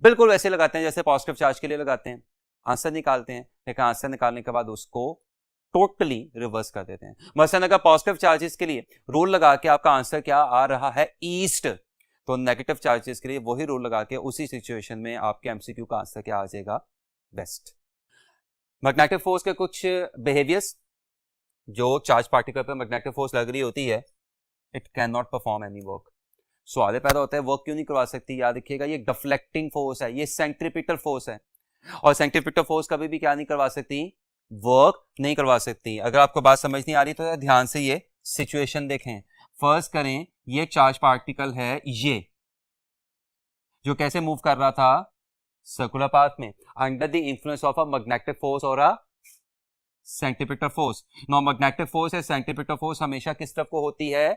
[SPEAKER 1] बिल्कुल वैसे लगाते हैं जैसे पॉजिटिव चार्ज के लिए लगाते हैं, आंसर निकालते हैं, लेकिन आंसर निकालने के बाद उसको टोटली रिवर्स कर देते हैं। मसलन अगर पॉजिटिव चार्जेस के लिए रूल लगा के आपका आंसर क्या आ रहा है, ईस्ट, तो नेगेटिव चार्जेस के लिए वही रूल लगा के उसी सिचुएशन में आपके एमसीक्यू का आंसर क्या आ जाएगा, वेस्ट। मैग्नेटिक फोर्स के कुछ बिहेवियर्स, जो चार्ज पार्टिकल पर मैग्नेटिक फोर्स लग रही होती है, it can not perform any work. सवाल पैदा होता है वर्क क्यों नहीं करवा सकती, याद रखिएगा ये डिफ्लेक्टिंग फोर्स है, ये सेंट्रीपिटल फोर्स है, और सेंट्रीपिटल फोर्स कभी भी क्या नहीं करवा सकती, वर्क नहीं करवा सकती। अगर आपको बात समझ नहीं आ रही तो ध्यान से ये सिचुएशन देखें। फर्स्ट करें, ये चार्ज पार्टिकल है, ये जो कैसे मूव कर रहा था, सर्कुलर पाथ में, under the influence of a magnetic force और a centripetal force. No magnetic force है, सेंट्रीपिटल फोर्स हमेशा किस तरफ को होती है,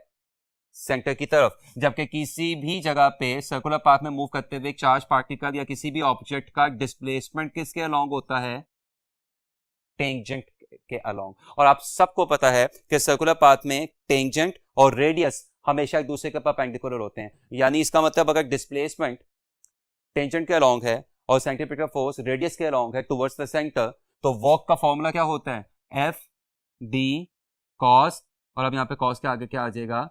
[SPEAKER 1] सेंटर की तरफ। जबकि किसी भी जगह पे सर्कुलर पाथ में मूव करते हुए चार्ज पार्टिकल या किसी भी ऑब्जेक्ट का डिस्प्लेसमेंट किसके अलोंग होता है, टेंजेंट के अलोंग। और आप सबको पता है कि सर्कुलर पाथ में टेंजेंट और रेडियस हमेशा एक दूसरे के परपेंडिकुलर होते हैं, यानी इसका मतलब अगर डिस्प्लेसमेंट टेंजेंट के अलोंग है और सेंट्रीपिटल फोर्स रेडियस के अलोंग है टुवर्ड्स द सेंटर, तो वर्क का फॉर्मूला क्या होता है, एफ डी कॉस, और अब यहां पे कॉस के आगे क्या आ जाएगा,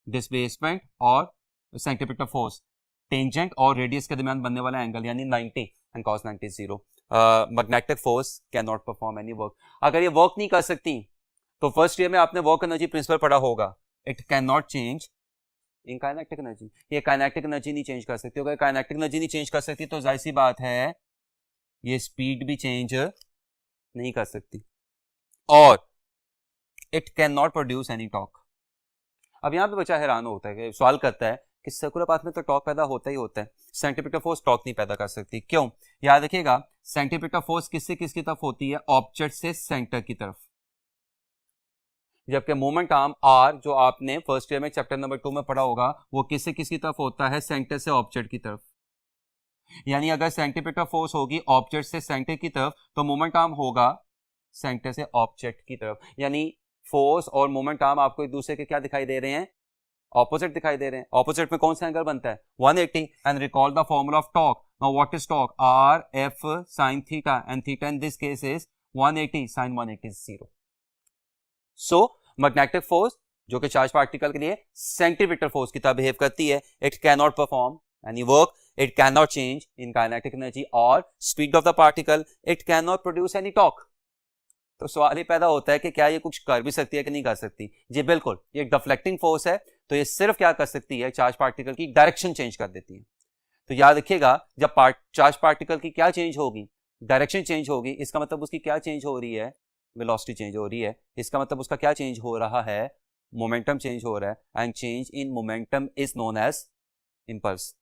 [SPEAKER 1] डिस्प्लेसमेंट और सेंट्रीपिटल फोर्स, टेंजेंट और रेडियस के दरमियान बनने वाला एंगल, यानी 90 and cos 90 0। Magnetic force can not perform any work. अगर ये वर्क नहीं कर सकती तो फर्स्ट ईयर में आपने वर्क एनर्जी प्रिंसिपल पढ़ा होगा, it can not change in kinetic energy. ये काइनेटिक एनर्जी नहीं चेंज कर सकती, अगर काइनेटिक एनर्जी नहीं चेंज कर सकती तो जाहिर सी बात है ये स्पीड भी चेंज नहीं कर सकती, और it can not produce any torque. अब यहां पे बच्चा हैरान होता है कि सवाल करता है कि सर्कुलर पाथ में तो टॉर्क पैदा होता ही होता है, सेंट्रीपिटल फोर्स टॉर्क नहीं पैदा कर सकती, क्यों? याद रखिएगा सेंट्रीपिटल फोर्स किससे किसकी तरफ होती है, ऑब्जेक्ट से सेंटर की तरफ, जबकि मोमेंट आर्म आर जो आपने फर्स्ट ईयर में चैप्टर नंबर 2 में पढ़ा होगा, वो किससे किसकी तरफ होता है, सेंटर से ऑब्जेक्ट की तरफ। यानी अगर सेंट्रीपिटल फोर्स होगी ऑब्जेक्ट से सेंटर की तरफ, तो मोमेंट आर्म होगा सेंटर से ऑब्जेक्ट की तरफ। यानी फोर्स और मोमेंट आर्म आपको एक दूसरे के क्या दिखाई दे रहे हैं, ऑपोजिट दिखाई दे रहे हैं। ऑपोजिट में कौन सा एंगल बनता है, 180। And recall the formula of torque. Now what is torque, R F sin theta, and theta in this case is 180 sin 180 0। So magnetic force जो कि चार्ज पार्टिकल के लिए सेंट्रीपिटल फोर्स की तरह बिहेव करती है, it can not perform any work, it can not change in kinetic energy और speed of the particle, it can not produce any torque. तो सवाल ही पैदा होता है कि क्या ये कुछ कर भी सकती है कि नहीं कर सकती? जी बिल्कुल, ये डिफ्लेक्टिंग फोर्स है, तो ये सिर्फ क्या कर सकती है, चार्ज पार्टिकल की डायरेक्शन चेंज कर देती है। तो याद रखिएगा जब चार्ज पार्टिकल की क्या चेंज होगी, डायरेक्शन चेंज होगी, इसका मतलब उसकी क्या चेंज हो रही है, वेलोसिटी चेंज हो रही है। इसका मतलब उसका क्या चेंज हो रहा है, मोमेंटम चेंज हो रहा है, and change in momentum is known as impulse.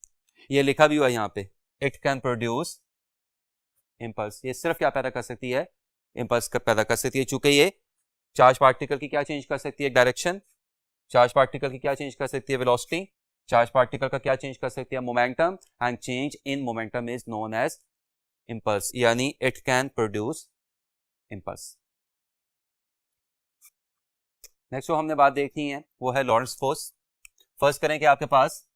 [SPEAKER 1] ये लिखा भी हुआ है यहाँ पे, इट कैन प्रोड्यूस इंपल्स। ये सिर्फ क्या पैदा कर सकती है, इंपल्स पैदा कर सकती है। चूंकि ये चार्ज पार्टिकल की क्या चेंज कर सकती है, डायरेक्शन, चार्ज पार्टिकल की क्या चेंज कर सकती है, वेलोसिटी, चार्ज पार्टिकल का क्या चेंज कर सकती है, momentum, and change in momentum is known as impulse, यानी it can produce impulse. Next जो हमने बात देखनी है वो है लॉरेंट्ज फोर्स। फर्स्ट करें कि आपके पास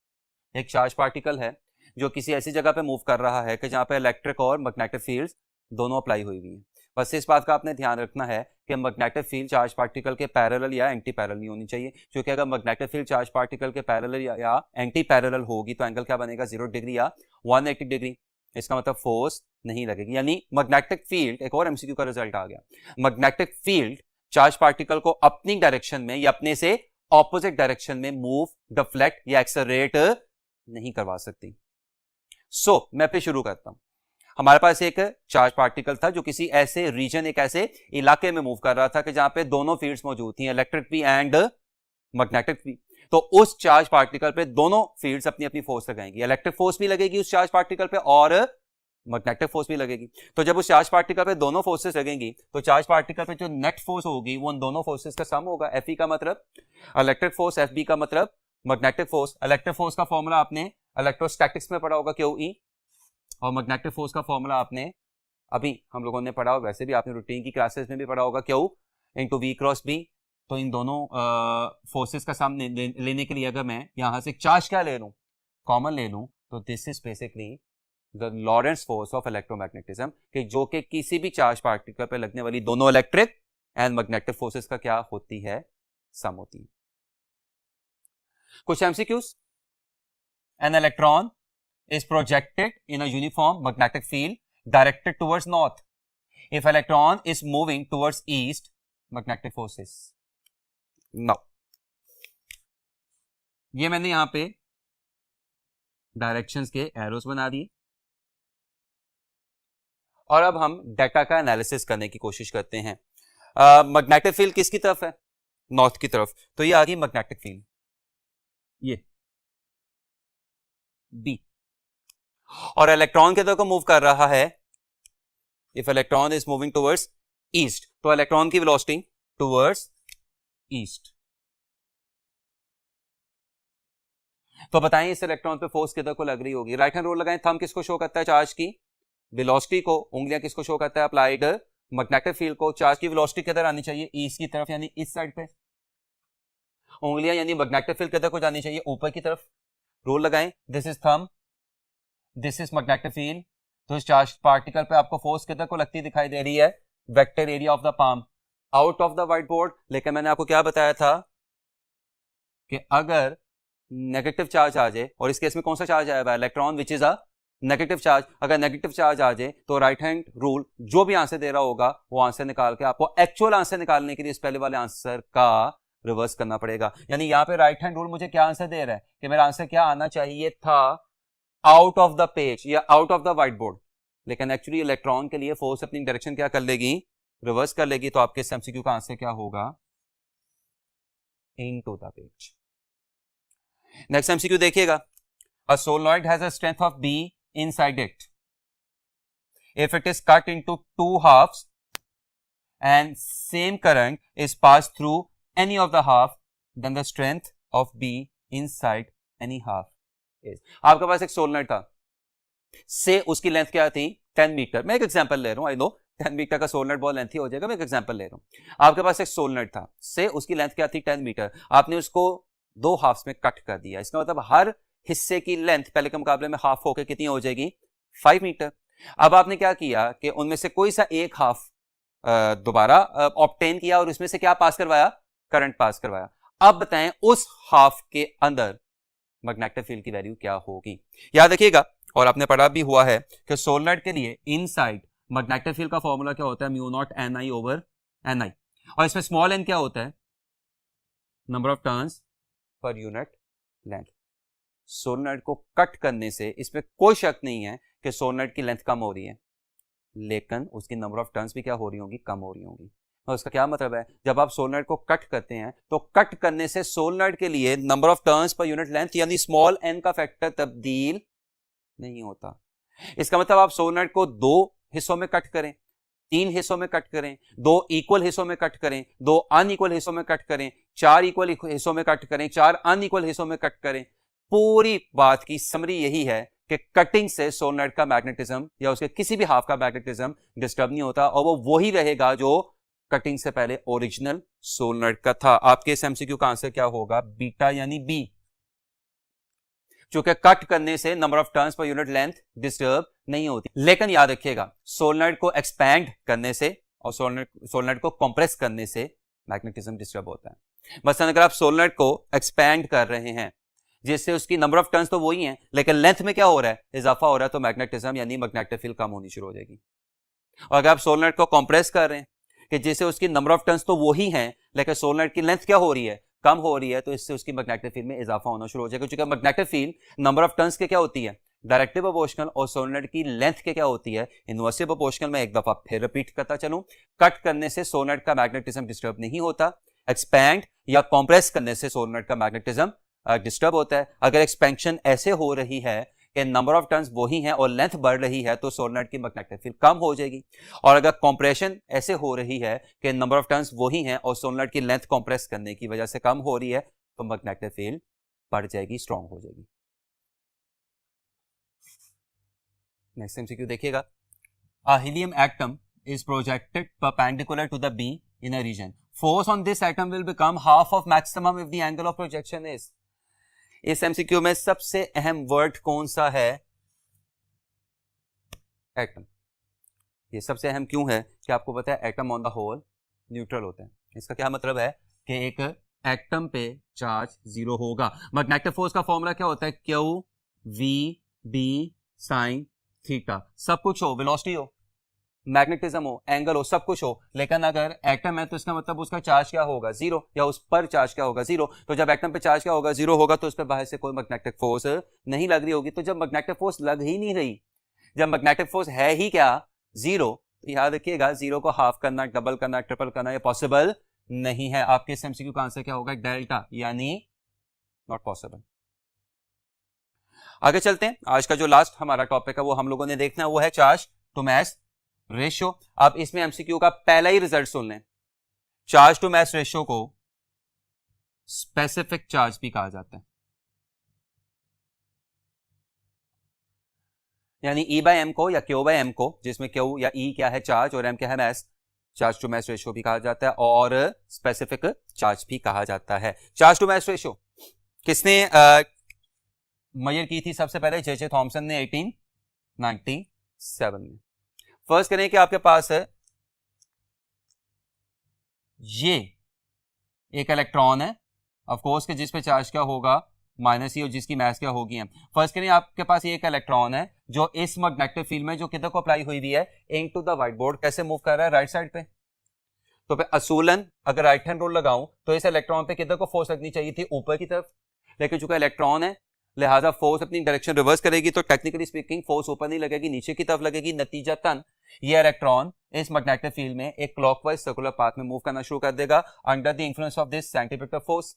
[SPEAKER 1] एक चार्ज पार्टिकल है जो किसी ऐसी जगह पे मूव कर रहा है कि जहां पे इलेक्ट्रिक और मैग्नेटिक फील्ड दोनों अप्लाई हुई हुई है। बस इस बात का आपने ध्यान रखना है कि मैग्नेटिक फील्ड चार्ज पार्टिकल के पैरेलल या एंटी पैरेलल नहीं होनी चाहिए, क्योंकि अगर मैग्नेटिक फील्ड चार्ज पार्टिकल के पैरेलल या एंटी पैरेलल होगी तो एंगल क्या बनेगा, 0 डिग्री या 180 डिग्री। इसका मतलब फोर्स नहीं लगेगी। यानी मैग्नेटिक फील्ड, एक और एमसीक्यू का रिजल्ट आ गया, मैग्नेटिक फील्ड चार्ज पार्टिकल को अपनी डायरेक्शन में या अपने से ऑपोजिट डायरेक्शन में मूव, डिफ्लेक्ट या एक्सेलरेट नहीं करवा सकती। सो मैं फिर शुरू करता हूं। हमारे पास एक चार्ज पार्टिकल था जो किसी ऐसे रीजन, एक ऐसे इलाके में मूव कर रहा था कि जहां पे दोनों फील्ड्स मौजूद थी, इलेक्ट्रिक भी एंड मैग्नेटिक भी। तो उस चार्ज पार्टिकल पे दोनों फील्ड्स अपनी अपनी फोर्स लगाएंगी, इलेक्ट्रिक फोर्स भी लगेगी उस चार्ज पार्टिकल पे और मैग्नेटिक फोर्स भी लगेगी। तो जब उस चार्ज पार्टिकल पे दोनों फोर्सेस लगेंगी तो चार्ज पार्टिकल पे जो नेट फोर्स होगी वो उन दोनों फोर्सेस का सम होगा। एफ ई का मतलब इलेक्ट्रिक फोर्स, एफ बी का मतलब मैग्नेटिक फोर्स। इलेक्ट्रिक फोर्स का फॉर्मूला आपने इलेक्ट्रोस्टैटिक्स में पढ़ा होगा, क्यू ई, और मैग्नेटिक फोर्स का फॉर्मूला आपने अभी हम लोगों ने पढ़ा, वैसे भी आपने रूटीन की क्लासेस में भी पढ़ा होगा, Q into V cross B. तो इन दोनों फोर्सेस का सामने लेने के लिए अगर मैं यहाँ से चार्ज क्या ले लूँ, कॉमन ले लूँ, तो this is basically the Lorentz force of electromagnetism, कि जो कि किसी भी चार्ज पार्टिकल पे लगने वाली दोनों इलेक्ट्रिक एंड मैग्नेटिक फोर्सेस का क्या होती है, सम होती है। कुछ MCQs. An electron is projected in a uniform magnetic field directed towards north. If electron is moving towards east, magnetic forces. Now, ये मैंने यहां पे डायरेक्शंस के एरोस बना दिए और अब हम डाटा का एनालिसिस करने की कोशिश करते हैं। मैग्नेटिक फील्ड किसकी तरफ है, नॉर्थ की तरफ, तो ये आ गई मैग्नेटिक फील्ड, ये बी, और इलेक्ट्रॉन के तरफ मूव कर रहा है, if electron is moving towards east, तो इलेक्ट्रॉन की वेलोसिटी टुवर्ड्स ईस्ट। तो बताएं इस इलेक्ट्रॉन पे फोर्स किधर को लग रही होगी, राइट हैंड रूल लगाएं, थंब किसको शो करता है, चार्ज की वेलोसिटी को, उंगलियां किसको शो करता है, अप्लाइड मैग्नेटिक फील्ड को। चार्ज की वेलोसिटी किधर आनी चाहिए, ईस्ट की तरफ, यानी इस साइड पे। उंगलियां यानी मैग्नेटिक फील्ड किधर को जानी चाहिए, ऊपर की तरफ। रूल लगाएं, this is thumb, this is magnetic field. तो इस चार्ज पार्टिकल पे आपको फोर्स किधर को लगती दिखाई दे रही है, vector area of the palm, out of the white board. लेकिन मैंने आपको क्या बताया था कि अगर नेगेटिव चार्ज आ जाए, और इस केस में कौन सा चार्ज आया हुआ है, electron which is a negative charge, अगर नेगेटिव चार्ज आ जाए तो राइट हैंड रूल जो भी आंसर दे रहा होगा वो आंसर निकाल के आपको एक्चुअल आंसर निकालने के लिए इस पहले वाले आंसर का रिवर्स करना पड़ेगा। यानी यहाँ पे राइट हैंड रूल मुझे क्या आंसर दे रहा है कि मेरा आंसर क्या आना चाहिए था, आउट ऑफ द पेज या out of the white board. लेकिन एक्चुअली इलेक्ट्रॉन के लिए फोर्स अपनी डायरेक्शन क्या कर लेगी, रिवर्स कर लेगी। तो आपके एमसीक्यू का आंसर क्या होगा, into the page. Next MCQ देखिएगा, a solenoid has a strength of B inside it. If it is cut into two halves and same current is passed through any of the half, then the strength of B inside any half is. आपके पास एक solenoid था, से उसकी length क्या थी, 10 metre. मैं एक एग्जांपल ले रहा हूं, आई नो 10 मीटर का सोलेनॉइड बहुत लेंथी हो जाएगा, मैं एक एग्जांपल ले रहा हूं। आपके पास एक सोलेनॉइड था, से उसकी लेंथ क्या थी, 10 मीटर। आपने उसको दो हाफ्स में कट कर दिया, इसका मतलब हर हिस्से की लेंथ पहले के मुकाबले में हाफ होकर कितनी हो जाएगी, 5 मीटर। अब आपने क्या किया कि उनमें से कोई सा एक हाफ दोबारा ऑब्टेन किया और उसमें से क्या पास करवाया, करंट पास करवाया। अब बताएं उस हाफ के अंदर मैग्नेटिक फील्ड की वैल्यू क्या होगी। याद रखिएगा, और आपने पढ़ा भी हुआ है कि सोलेनॉइड के लिए इनसाइड मैग्नेटिक फील्ड का फॉर्मूला क्या होता है, mu not Ni over Ni, और इसमें स्मॉल n क्या होता है, number of turns per unit length. Solenoid को कट करने से इसमें कोई शक नहीं है कि सोलेनॉइड की लेंथ कम हो रही है, लेकिन उसकी नंबर ऑफ टर्न्स भी क्या हो रही होंगी, कम हो रही होंगी। और उसका क्या मतलब है, जब आप सोलेनॉइड को कट करते हैं तो कट करने से सोलेनॉइड के लिए number of turns per unit length यानी स्मॉल n का फैक्टर तब्दील नहीं होता। इसका मतलब आप सोलेनॉइड को दो हिस्सों में कट करें, तीन हिस्सों में कट करें, दो इक्वल हिस्सों में कट करें, दो अनइक्वल हिस्सों में कट करें, चार इक्वल हिस्सों में कट करें, चार अनइक्वल हिस्सों में कट करें, पूरी बात की समरी यही है कि कटिंग से सोलेनॉइड का मैग्नेटिज्म या उसके किसी भी हाफ का मैग्नेटिज्म डिस्टर्ब नहीं होता, और वो वही रहेगा जो कटिंग से पहले ओरिजिनल सोलेनॉइड का था। आपके इस एमसीक्यू का आंसर क्या होगा, बीटा यानी बी। चूंकि कट करने से number of turns per unit length disturb नहीं होती। लेकिन याद रखिएगा, सोलेनॉइड को एक्सपैंड करने से और सोलेनॉइड को कंप्रेस करने से मैग्नेटिज्म डिस्टर्ब होता है। मसलन अगर आप सोलेनॉइड को एक्सपैंड कर रहे हैं जिससे उसकी नंबर ऑफ टर्न्स तो वही हैं, लेकिन लेंथ में क्या हो रहा है, इजाफा हो रहा है, तो मैग्नेटिज्म यानी मैग्नेटिक फील्ड कम होनी शुरू हो जाएगी। और अगर आप सोलेनॉइड को कंप्रेस कर रहे हैं कि जिससे उसकी नंबर ऑफ टर्न्स तो वही हैं, लेकिन सोलेनॉइड की लेंथ क्या हो रही है, कम हो रही है, तो इससे उसकी मैग्नेटिक फील्ड में इजाफा होना शुरू हो जाएगा। क्योंकि magnetic field number of turns के क्या होती है, डायरेक्टली प्रोपोर्शनल, और सोलेनॉइड की लेंथ के क्या होती है, इनवर्सली प्रोपोर्शनल। में एक दफा फिर रिपीट करता चलूं, कट करने से सोलेनॉइड का मैग्नेटिज्म डिस्टर्ब नहीं होता, एक्सपैंड या कंप्रेस करने से सोलेनॉइड का मैग्नेटिज्म डिस्टर्ब होता है। अगर एक्सपेंशन ऐसे हो रही है कि नंबर ऑफ टर्न्स वही हैं और लेंथ बढ़ रही है, तो सोलेनॉइड की मैग्नेटिक फील्ड कम हो जाएगी। और अगर कंप्रेशन ऐसे हो रही है कि नंबर ऑफ टर्न्स वही हैं और सोलेनॉइड की लेंथ कंप्रेस करने की वजह से कम हो रही है, तो मैग्नेटिक फील्ड बढ़ जाएगी, स्ट्रांग हो जाएगी। नेक्स्ट एमसीक्यू देखिएगा, a helium atom is projected perpendicular to the B in a region. Force on this atom will become half of maximum if the angle of projection is. इस MCQ में सबसे अहम word कौन सा है? Atom. ये सबसे अहम क्यों है कि आपको पता है atom on the whole neutral होते हैं. इसका क्या मतलब है कि एक एटम पे चार्ज जीरो होगा. मैग्नेटिक फोर्स का फॉर्मूला क्या होता है? Q V B sine theta. सब कुछ हो, वेलोसिटी हो, मैग्नेटिज्म हो, एंगल हो, सब कुछ हो, लेकिन अगर एटम है तो इसका मतलब उसका चार्ज क्या होगा? जीरो. या उस पर चार्ज क्या होगा? जीरो. तो जब एटम पे चार्ज क्या होगा? जीरो होगा, तो उस पर बाहर से कोई मैग्नेटिक फोर्स नहीं लग रही होगी. तो जब मैग्नेटिक फोर्स लग ही नहीं रही, जब मैग्नेटिक फोर्स है ही क्या? जीरो. तो याद रखिएगा, जीरो को हाफ करना, डबल करना, ट्रिपल करना ये पॉसिबल नहीं है. आपके इस एमसीक्यू का आंसर क्या होगा? डेल्टा, यानी नॉट पॉसिबल. आगे चलते हैं. आज का जो लास्ट हमारा टॉपिक है वो हम लोगों ने देखना है, वो है चार्ज टू मास रेशियो. आप इसमें एमसीक्यू का पहला ही रिजल्ट सुन लें. चार्ज टू मास रेशियो को स्पेसिफिक चार्ज भी कहा जाता है, यानी E बाय एम को या Q बाय एम को, जिसमें Q या E क्या है? चार्ज, और M क्या है? मास. चार्ज टू मास रेशियो भी कहा जाता है और स्पेसिफिक चार्ज भी कहा जाता है. चार्ज टू मास रेशियो किसने मेजर की थी? सबसे पहले जे थॉमसन ने 1897 में. फर्स्ट करें कि आपके पास है ये एक इलेक्ट्रॉन है, ऑफ कोर्स कि जिस पे चार्ज क्या होगा? माइनस ही, और जिसकी मास क्या होगी? एम. फर्स्ट करें आपके पास ये एक इलेक्ट्रॉन है जो इस मैग्नेटिक फील्ड में जो किधर को अप्लाई हुई हुई है? Into the white board. कैसे मूव कर रहा है? राइट साइड पे. तो पे असूलन अगर राइट हैंड रूल लगाऊं तो इस इलेक्ट्रॉन पे किधर को फोर्स लगनी चाहिए थी? ऊपर की तरफ. लेकिन चूंकि इलेक्ट्रॉन है लिहाजा फोर्स अपनी डायरेक्शन रिवर्स करेगी, तो टेक्निकली स्पीकिंग फोर्स ऊपर नहीं लगेगी, नीचे की तरफ लगेगी. नतीजतन ये इलेक्ट्रॉन इस मैग्नेटिक फील्ड में एक क्लॉकवाइज सर्कुलर पाथ में मूव करना शुरू कर देगा under the influence of this centripetal force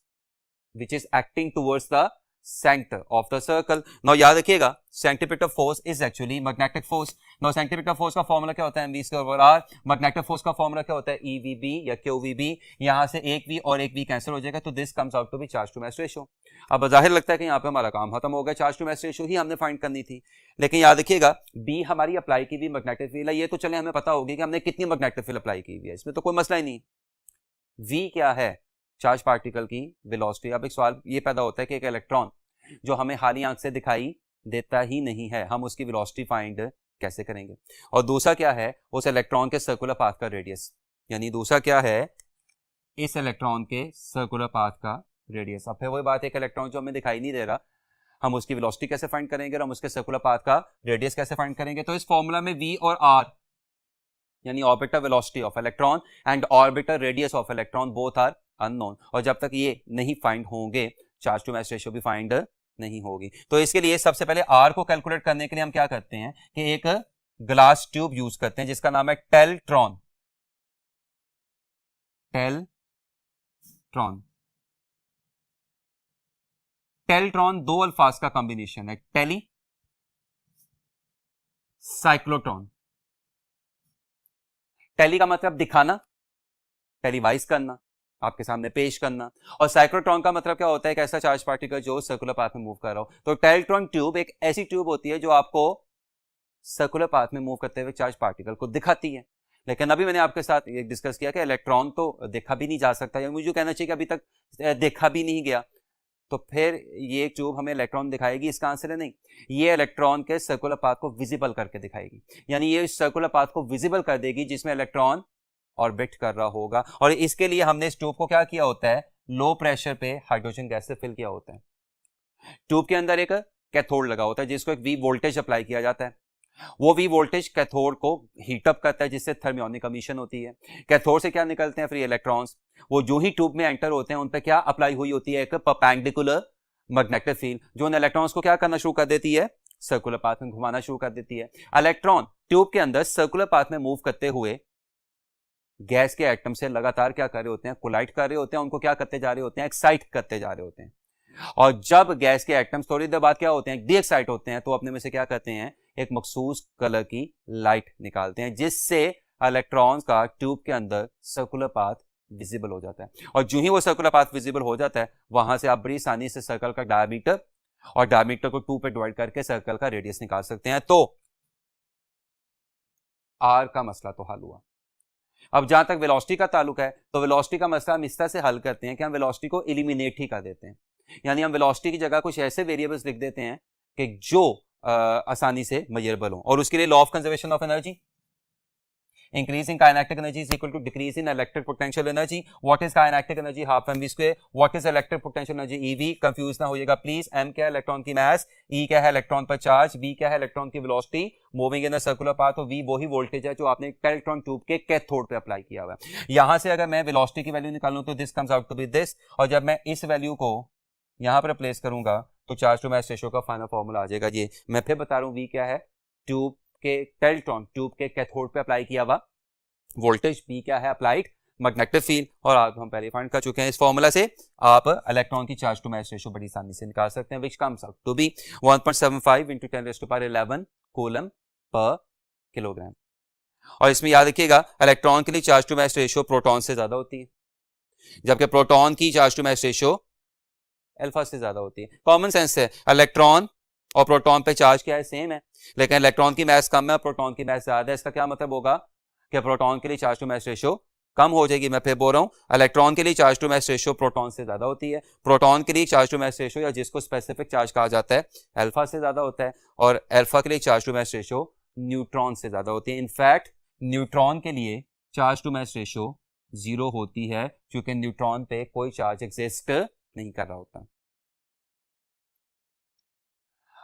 [SPEAKER 1] which is acting towards the center of the circle. Now याद रखिएगा, centripetal force is actually magnetic force. Now centripetal force का फॉर्मूला क्या होता है? mv square over r. magnetic force का formula क्या होता है? evb या qvb. यहां से एक v और एक v कैंसिल हो जाएगा, तो this comes out to be charge to mass ratio. अब जाहिर लगता है कि यहाँ पे हमारा काम खत्म हो गया, चार्ज टू मास रेशियो ही हमने फाइंड करनी थी. लेकिन याद रखिएगा, b हमारी अप्लाई की हुई मैग्नेटिक फील्ड है, ये तो चले हमें पता होगी कि हमने कितनी मैग्नेटिक फील्ड अप्लाई की हुई है, इसमें तो कोई मसला ही नहीं. v क्या है? चार्ज पार्टिकल की वेलोसिटी. अब एक सवाल ये पैदा होता है कि एक इलेक्ट्रॉन जो हमें हाली आंख से दिखाई देता ही नहीं है, हम उसकी वेलोसिटी फाइंड कैसे करेंगे? और दूसरा क्या है? उस इलेक्ट्रॉन के सर्कुलर पाथ का रेडियस. यानी दूसरा क्या है? इस इलेक्ट्रॉन के सर्कुलर पाथ का रेडियस. अब फिर वही बात है, एक इलेक्ट्रॉन जो हमें दिखाई नहीं दे रहा, हम उसकी वेलोसिटी कैसे फाइंड करेंगे और हम उसके सर्कुलर पाथ का रेडियस कैसे फाइंड करेंगे? तो इस फॉर्मूला में v और r यानी orbiter velocity of electron and orbiter radius of electron both are unknown. और जब तक ये नहीं फाइंड होंगे, चार्ज टू मास रेशियो भी फाइंड नहीं होगी. तो इसके लिए सबसे पहले आर को कैलकुलेट करने के लिए हम क्या करते हैं कि एक ग्लास ट्यूब यूज करते हैं जिसका नाम है टेल्ट्रॉन. टेल्ट्रॉन. टेल्ट्रॉन दो अल्फाज का कॉम्बिनेशन है, टेली साइक्लोट्रॉन. टेली का मतलब दिखाना, टेलीवाइज करना, आपके सामने पेश करना. और साइक्लोट्रॉन का मतलब क्या होता है? एक ऐसा चार्ज पार्टिकल जो सर्कुलर पाथ में मूव कर रहा हो. तो टेल्ट्रॉन ट्यूब एक ऐसी ट्यूब होती है जो आपको सर्कुलर पाथ में मूव करते हुए चार्ज पार्टिकल को दिखाती है. लेकिन अभी मैंने आपके साथ ये डिस्कस किया कि इलेक्ट्रॉन तो देखा भी नहीं जा सकता, या मुझे कहना चाहिए कि अभी तक देखा भी नहीं गया. तो फिर ये ट्यूब हमें इलेक्ट्रॉन दिखाएगी, इसका आंसर है नहीं. ये इलेक्ट्रॉन के सर्कुलर पाथ को विजिबल करके दिखाएगी, यानी ये सर्कुलर पाथ को विजिबल कर देगी जिसमें इलेक्ट्रॉन ऑर्बिट कर रहा होगा. और इसके लिए हमने इस ट्यूब को क्या किया होता है? लो प्रेशर पे हाइड्रोजन गैस से फिल किया होता है. ट्यूब के अंदर एक कैथोड लगा होता है जिसको एक वी वोल्टेज अप्लाई किया जाता है. वो वी वोल्टेज कैथोड को हीटअप करता है जिससे थर्मियोनिक एमिशन होती है. कैथोड से क्या निकलते हैं? Free electrons. वो जो ही ट्यूब में एंटर होते हैं उन पे क्या अप्लाई हुई होती है? एक परपेंडिकुलर मैग्नेटिक फील्ड जो उन इलेक्ट्रॉन्स को क्या करना शुरू कर देती है? सर्कुलर पाथ में घुमाना शुरू कर देती है. इलेक्ट्रॉन ट्यूब के अंदर सर्कुलर पाथ में मूव करते हुए गैस के एटम से लगातार क्या कर रहे होते हैं? कोलाइड कर रहे होते हैं, उनको क्या करते जा रहे होते हैं? एक्साइट करते जा रहे होते हैं. और जब गैस के एटम्स थोड़ी देर बाद क्या होते हैं? डी एक्साइट होते हैं, तो अपने में से क्या करते हैं? एक मखसूस कलर की लाइट निकालते हैं जिससे इलेक्ट्रॉन्स का ट्यूब के अंदर सर्कुलर पाथ विजिबल हो जाता है. और जो ही वो सर्कुलर पाथ विजिबल हो जाता है, वहां से आप बड़ी आसानी से सर्कल का डायमीटर और डायमीटर को 2 पे डिवाइड करके सर्कल का रेडियस निकाल सकते हैं. तो आर का मसला तो हल हुआ. अब जहां तक वेलोसिटी का ताल्लुक है तो वेलोसिटी का मसला हम इस तरह से हल करते हैं कि हम वेलोसिटी को एलिमिनेट ही कर देते हैं, यानी हम वेलोसिटी की जगह कुछ ऐसे वेरिएबल्स लिख देते हैं कि जो आसानी से मेजरेबल हो, और उसके लिए law of conservation of energy, increase in kinetic energy is equal to decrease in electric potential energy. What is kinetic energy? Half mv square. What is electric potential energy? ev. Confuse ना होइएगा please. m क्या है electron की मास, e क्या है electron पर charge, v क्या है electron की velocity moving in a circular path, और v वही वोल्टेज है जो आपने इलेक्ट्रॉन ट्यूब के कैथोड पे अप्लाई किया हुआ है। यहां से अगर मैं वेलोसिटी की वैल्यू निकालूं तो this comes out to be this, और जब मैं इस वैल्यू को यहां पर प्लेस करूंगा तो चार्ज टू मास रेशियो का फाइनल फॉर्मूला आ जाएगा। ये मैं फिर बता रहा हूं, v क्या है ट्यूब के इलेक्ट्रॉन ट्यूब के कैथोड पे अप्लाई किया हुआ वोल्टेज, p क्या है अप्लाइड मैग्नेटिक फील्ड, और आप हम पहले फाइंड कर चुके हैं। इस फॉर्मूला से आप इलेक्ट्रॉन की चार्ज टू मास रेशियो बड़ी आसानी से निकाल सकते हैं, which comes out to be 1.75 × 10⁻11 coulomb per kilogram. और इसमें याद रखिएगा इलेक्ट्रॉन के लिए charge to mass ratio proton से ज्यादा होती है, जबकि प्रोटॉन की charge to mass ratio alpha से ज्यादा होती है। कॉमन सेंस है, इलेक्ट्रॉन और प्रोटॉन पे चार्ज क्या है, सेम है, लेकिन इलेक्ट्रॉन की मास कम है, प्रोटॉन की मास ज्यादा है। इसका क्या मतलब होगा कि प्रोटॉन के लिए चार्ज टू मास रेशियो कम हो जाएगी। मैं फिर बोल रहा हूं, इलेक्ट्रॉन के लिए charge to mass ratio proton से ज्यादा होती है, प्रोटॉन के लिए चार्ज टू मास रेशियो या जिसको स्पेसिफिक चार्ज कहा जाता है अल्फा से ज्यादा होता है, और अल्फा के लिए charge to mass ratio neutron से ज्यादा होती है। इनफैक्ट न्यूट्रॉन के लिए चार्ज टू मास रेशियो 0 होती है, क्योंकि न्यूट्रॉन पे कोई चार्ज एग्जिस्ट नहीं कर रहा होता।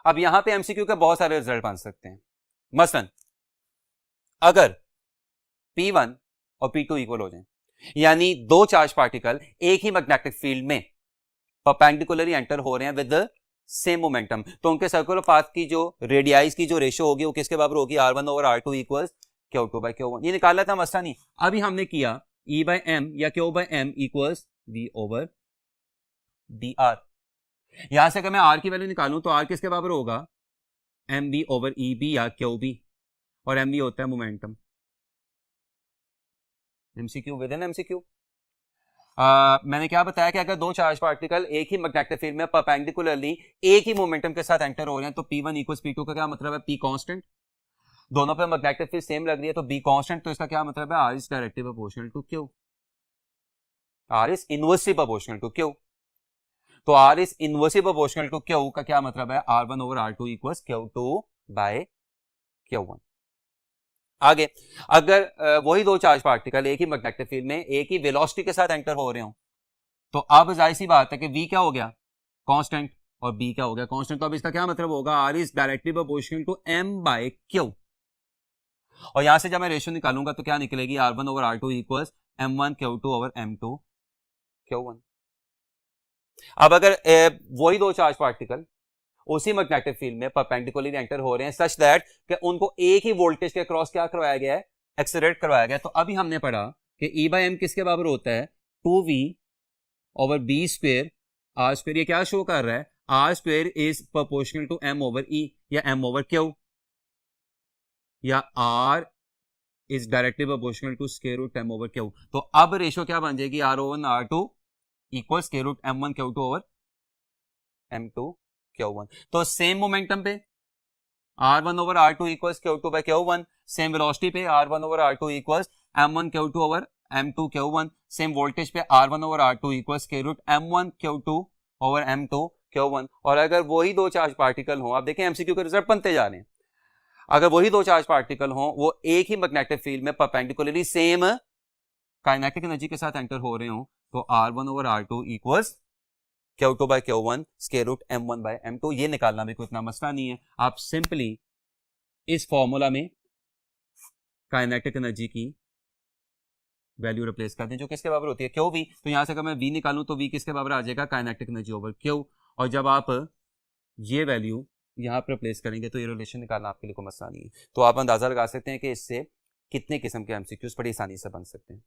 [SPEAKER 1] अब यहां पे एमसीक्यू के बहुत सारे रिजल्ट बन सकते हैं। मसलन अगर P1 और P2 इक्वल हो जाएं, यानी दो चार्ज पार्टिकल एक ही मैग्नेटिक फील्ड में परपेंडिकुलरली एंटर हो रहे हैं विद सेम मोमेंटम, तो उनके सर्कुलर पाथ की जो रेडियाइज की जो रेशियो होगी वो किसके बराबर होगी, R1/R2 इक्वल्स Q2/Q1। ये निकाला था, मसला नहीं। अभी हमने किया E/m या Q/m इक्वल्स V/dr। यहां से अगर मैं R की वैल्यू निकालूं तो R किसके बराबर होगा, mv/eb या QB, और mv होता है momentum. MCQ with in MCQ. मैंने क्या बताया कि अगर दो चार्ज पार्टिकल एक ही मैग्नेटिक फील्ड में परपेंडिकुलरली एक ही मोमेंटम के साथ एंटर हो रहे हैं तो P1 इक्वल्स P2 का क्या मतलब है, P कांस्टेंट। दोनों पे मैग्नेटिक फील्ड सेम लग रही है तो B कांस्टेंट, तो इसका क्या मतलब है, R is directly proportional to Q, R is inversely proportional to Q। तो R is inversely proportional to Q का क्या मतलब है, R1/R2 इक्वल्स Q2/Q1। आगे अगर वही दो चार्ज पार्टिकल एक ही मैग्नेटिक फील्ड में एक ही वेलोसिटी के साथ एंटर हो रहे हो तो अब जाहिर सी बात है कि V क्या हो गया कांस्टेंट और B क्या हो गया कांस्टेंट, तो अब इसका क्या मतलब होगा, R is directly proportional to m/Q। और यहां से जब मैं रेशियो निकालूंगा तो क्या निकलेगी, R1/R2 इक्वल्स m1Q2/m2Q1। अब अगर वही दो चार्ज पार्टिकल उसी मैग्नेटिक फील्ड में परपेंडिकुलरली एंटर हो रहे हैं सच दैट कि उनको एक ही वोल्टेज के क्रॉस क्या करवाया गया है, एक्सेलरेट करवाया गया, तो अभी हमने पढ़ा कि E/m किसके बराबर होता है, 2v/b² r²। ये क्या शो कर रहा है, r² is proportional to m/e या m/q, या r is directly proportional to √m/q। तो अब रेशियो क्या बन जाएगी, R1/R2 इक्वल √m1Q2/m2Q1। तो सेम मोमेंटम पे R1/R2 equals Q2/Q1, same velocity पे R1/R2 equals m1Q2/m2Q1, same voltage पे R1/R2 इक्वल्स √m1Q2/m2Q1। और अगर वही दो चार्ज पार्टिकल हो, आप देखें एमसीक्यू के रिजल्ट बनते जा रहे हैं, अगर वही दो चार्ज पार्टिकल हो वो एक ही मैग्नेटिक फील्ड में परपेंडिकुलरली सेम काइनेटिक एनर्जी के साथ एंटर हो रहे हो तो R1/R2 इक्वल्स Q2/Q1 √m1/m2। ये निकालना भी कोई इतना मसला नहीं है, आप सिंपली इस फॉर्मूला में काइनेटिक एनर्जी की वैल्यू रिप्लेस कर दें जो किसके बराबर होती है, QV। तो यहां से अगर मैं V निकालूं तो V किसके बराबर आ जाएगा, काइनेटिक एनर्जी ओवर Q। और जब आप ये वैल्यू यहां पर रिप्लेस करेंगे तो ये रिलेशन निकालना आपके लिए कोई मसला नहीं है। तो आप अंदाजा लगा सकते हैं कि इससे कितने किस्म के एमसीक्यूज बड़ी आसानी से बन सकते हैं।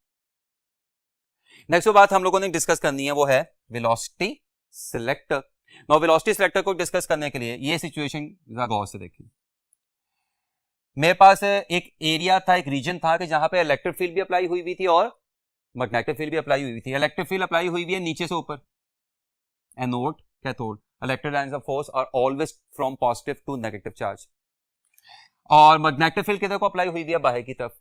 [SPEAKER 1] नेक्स्ट जो बात हम लोगों ने डिस्कस करनी है वो है velocity selector. No velocity selector को डिस्कस करने के लिए ये सिचुएशन गौर से देखें। मेरे पास एक एरिया था, एक रीजन था कि जहां पे इलेक्ट्रिक फील्ड भी अप्लाई हुई थी और मैग्नेटिक फील्ड भी अप्लाई हुई थी। इलेक्ट्रिक फील्ड अप्लाई हुई है नीचे से ऊपर, anode cathode, electric lines of force are always from positive to negative charge. और मैग्नेटिक फील्ड किधर को अप्लाई हुई है, बाहर की तरफ।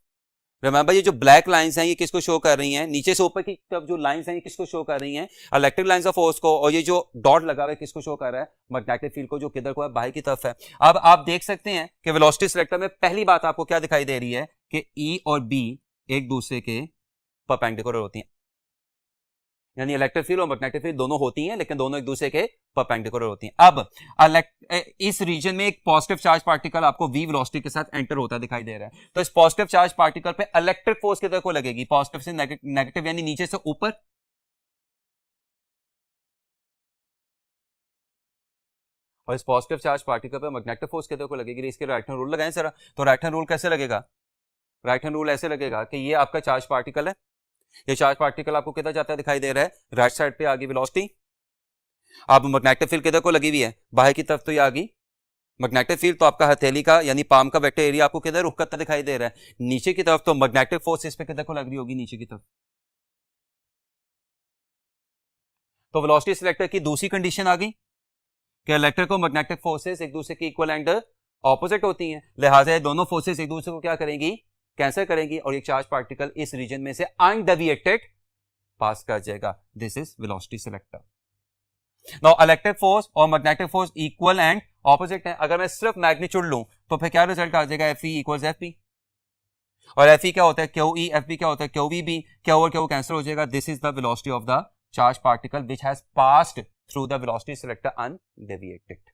[SPEAKER 1] रिमेंबर ये जो ब्लैक लाइंस हैं ये किसको शो कर रही हैं, नीचे से ऊपर की तरफ जो लाइंस हैं ये किसको शो कर रही हैं, इलेक्ट्रिक लाइंस ऑफ फोर्स को, और ये जो डॉट लगा हुआ है किसको शो कर रहा है, मैग्नेटिक फील्ड को, जो किधर को है, बाहर की तरफ है। अब आप देख सकते हैं कि वेलोसिटी सिलेक्टर में पहली बात आपको क्या दिखाई दे रही है कि ई और बी एक दूसरे के परपेंडिकुलर होती हैं, यानी इलेक्ट्रिक फील्ड और मैग्नेटिक फील्ड दोनों होती हैं लेकिन दोनों एक दूसरे के परपेंडिकुलर होती हैं। अब इस रीजन में एक पॉजिटिव चार्ज पार्टिकल आपको v वेलोसिटी के साथ एंटर होता दिखाई दे रहा है, तो इस पॉजिटिव चार्ज पार्टिकल पे इलेक्ट्रिक फोर्स किधर को लगेगी, पॉजिटिव से नेगेटिव यानी नीचे से ऊपर, और इस पॉजिटिव चार्ज पार्टिकल पे मैग्नेटिक फोर्स किधर को लगेगी, इसके राइट हैंड रूल लगाएं जरा। तो राइट हैंड रूल कैसे लगेगा, राइट हैंड रूल ऐसे लगेगा कि ये आपका चार्ज पार्टिकल है, ये चार्ज पार्टिकल आपको किधर जाता है दिखाई दे रहा है, राइट साइड पे आ गई वेलोसिटी। अब मैग्नेटिक फील्ड किधर को लगी हुई है, बाहर की तरफ, तो ये आ गई मैग्नेटिक फील्ड, तो आपका हथेली का यानी पाम का वेक्टर एरिया आपको किधर रुख करता दिखाई दे रहा है, नीचे की तरफ, तो मैग्नेटिक फोर्स इस पे किधर को लग रही होगी, नीचे की तरफ। तो वेलोसिटी सिलेक्टर की दूसरी कंडीशन आ गई कि इलेक्ट्रिक और मैग्नेटिक फोर्सेस एक दूसरे की इक्वल एंड ऑपोजिट होती हैं, लिहाजा ये दोनों फोर्सेस एक दूसरे को क्या करेंगी, कैंसिल करेंगी, और एक चार्ज पार्टिकल इस रीजन में से अनडेविएटेड पास कर जाएगा। This is velocity selector. Now electric force और magnetic force equal and opposite है, अगर मैं सिर्फ मैग्नीट्यूड लूं तो फिर क्या रिजल्ट आ जाएगा, F E equals F P, और एफ ई क्या होता है क्यू ई, एफ बी क्या होता है क्यू वी बी, क्या और क्या कैंसिल हो जाएगा। This is the velocity of the charge particle which has passed through the velocity selector undeviated.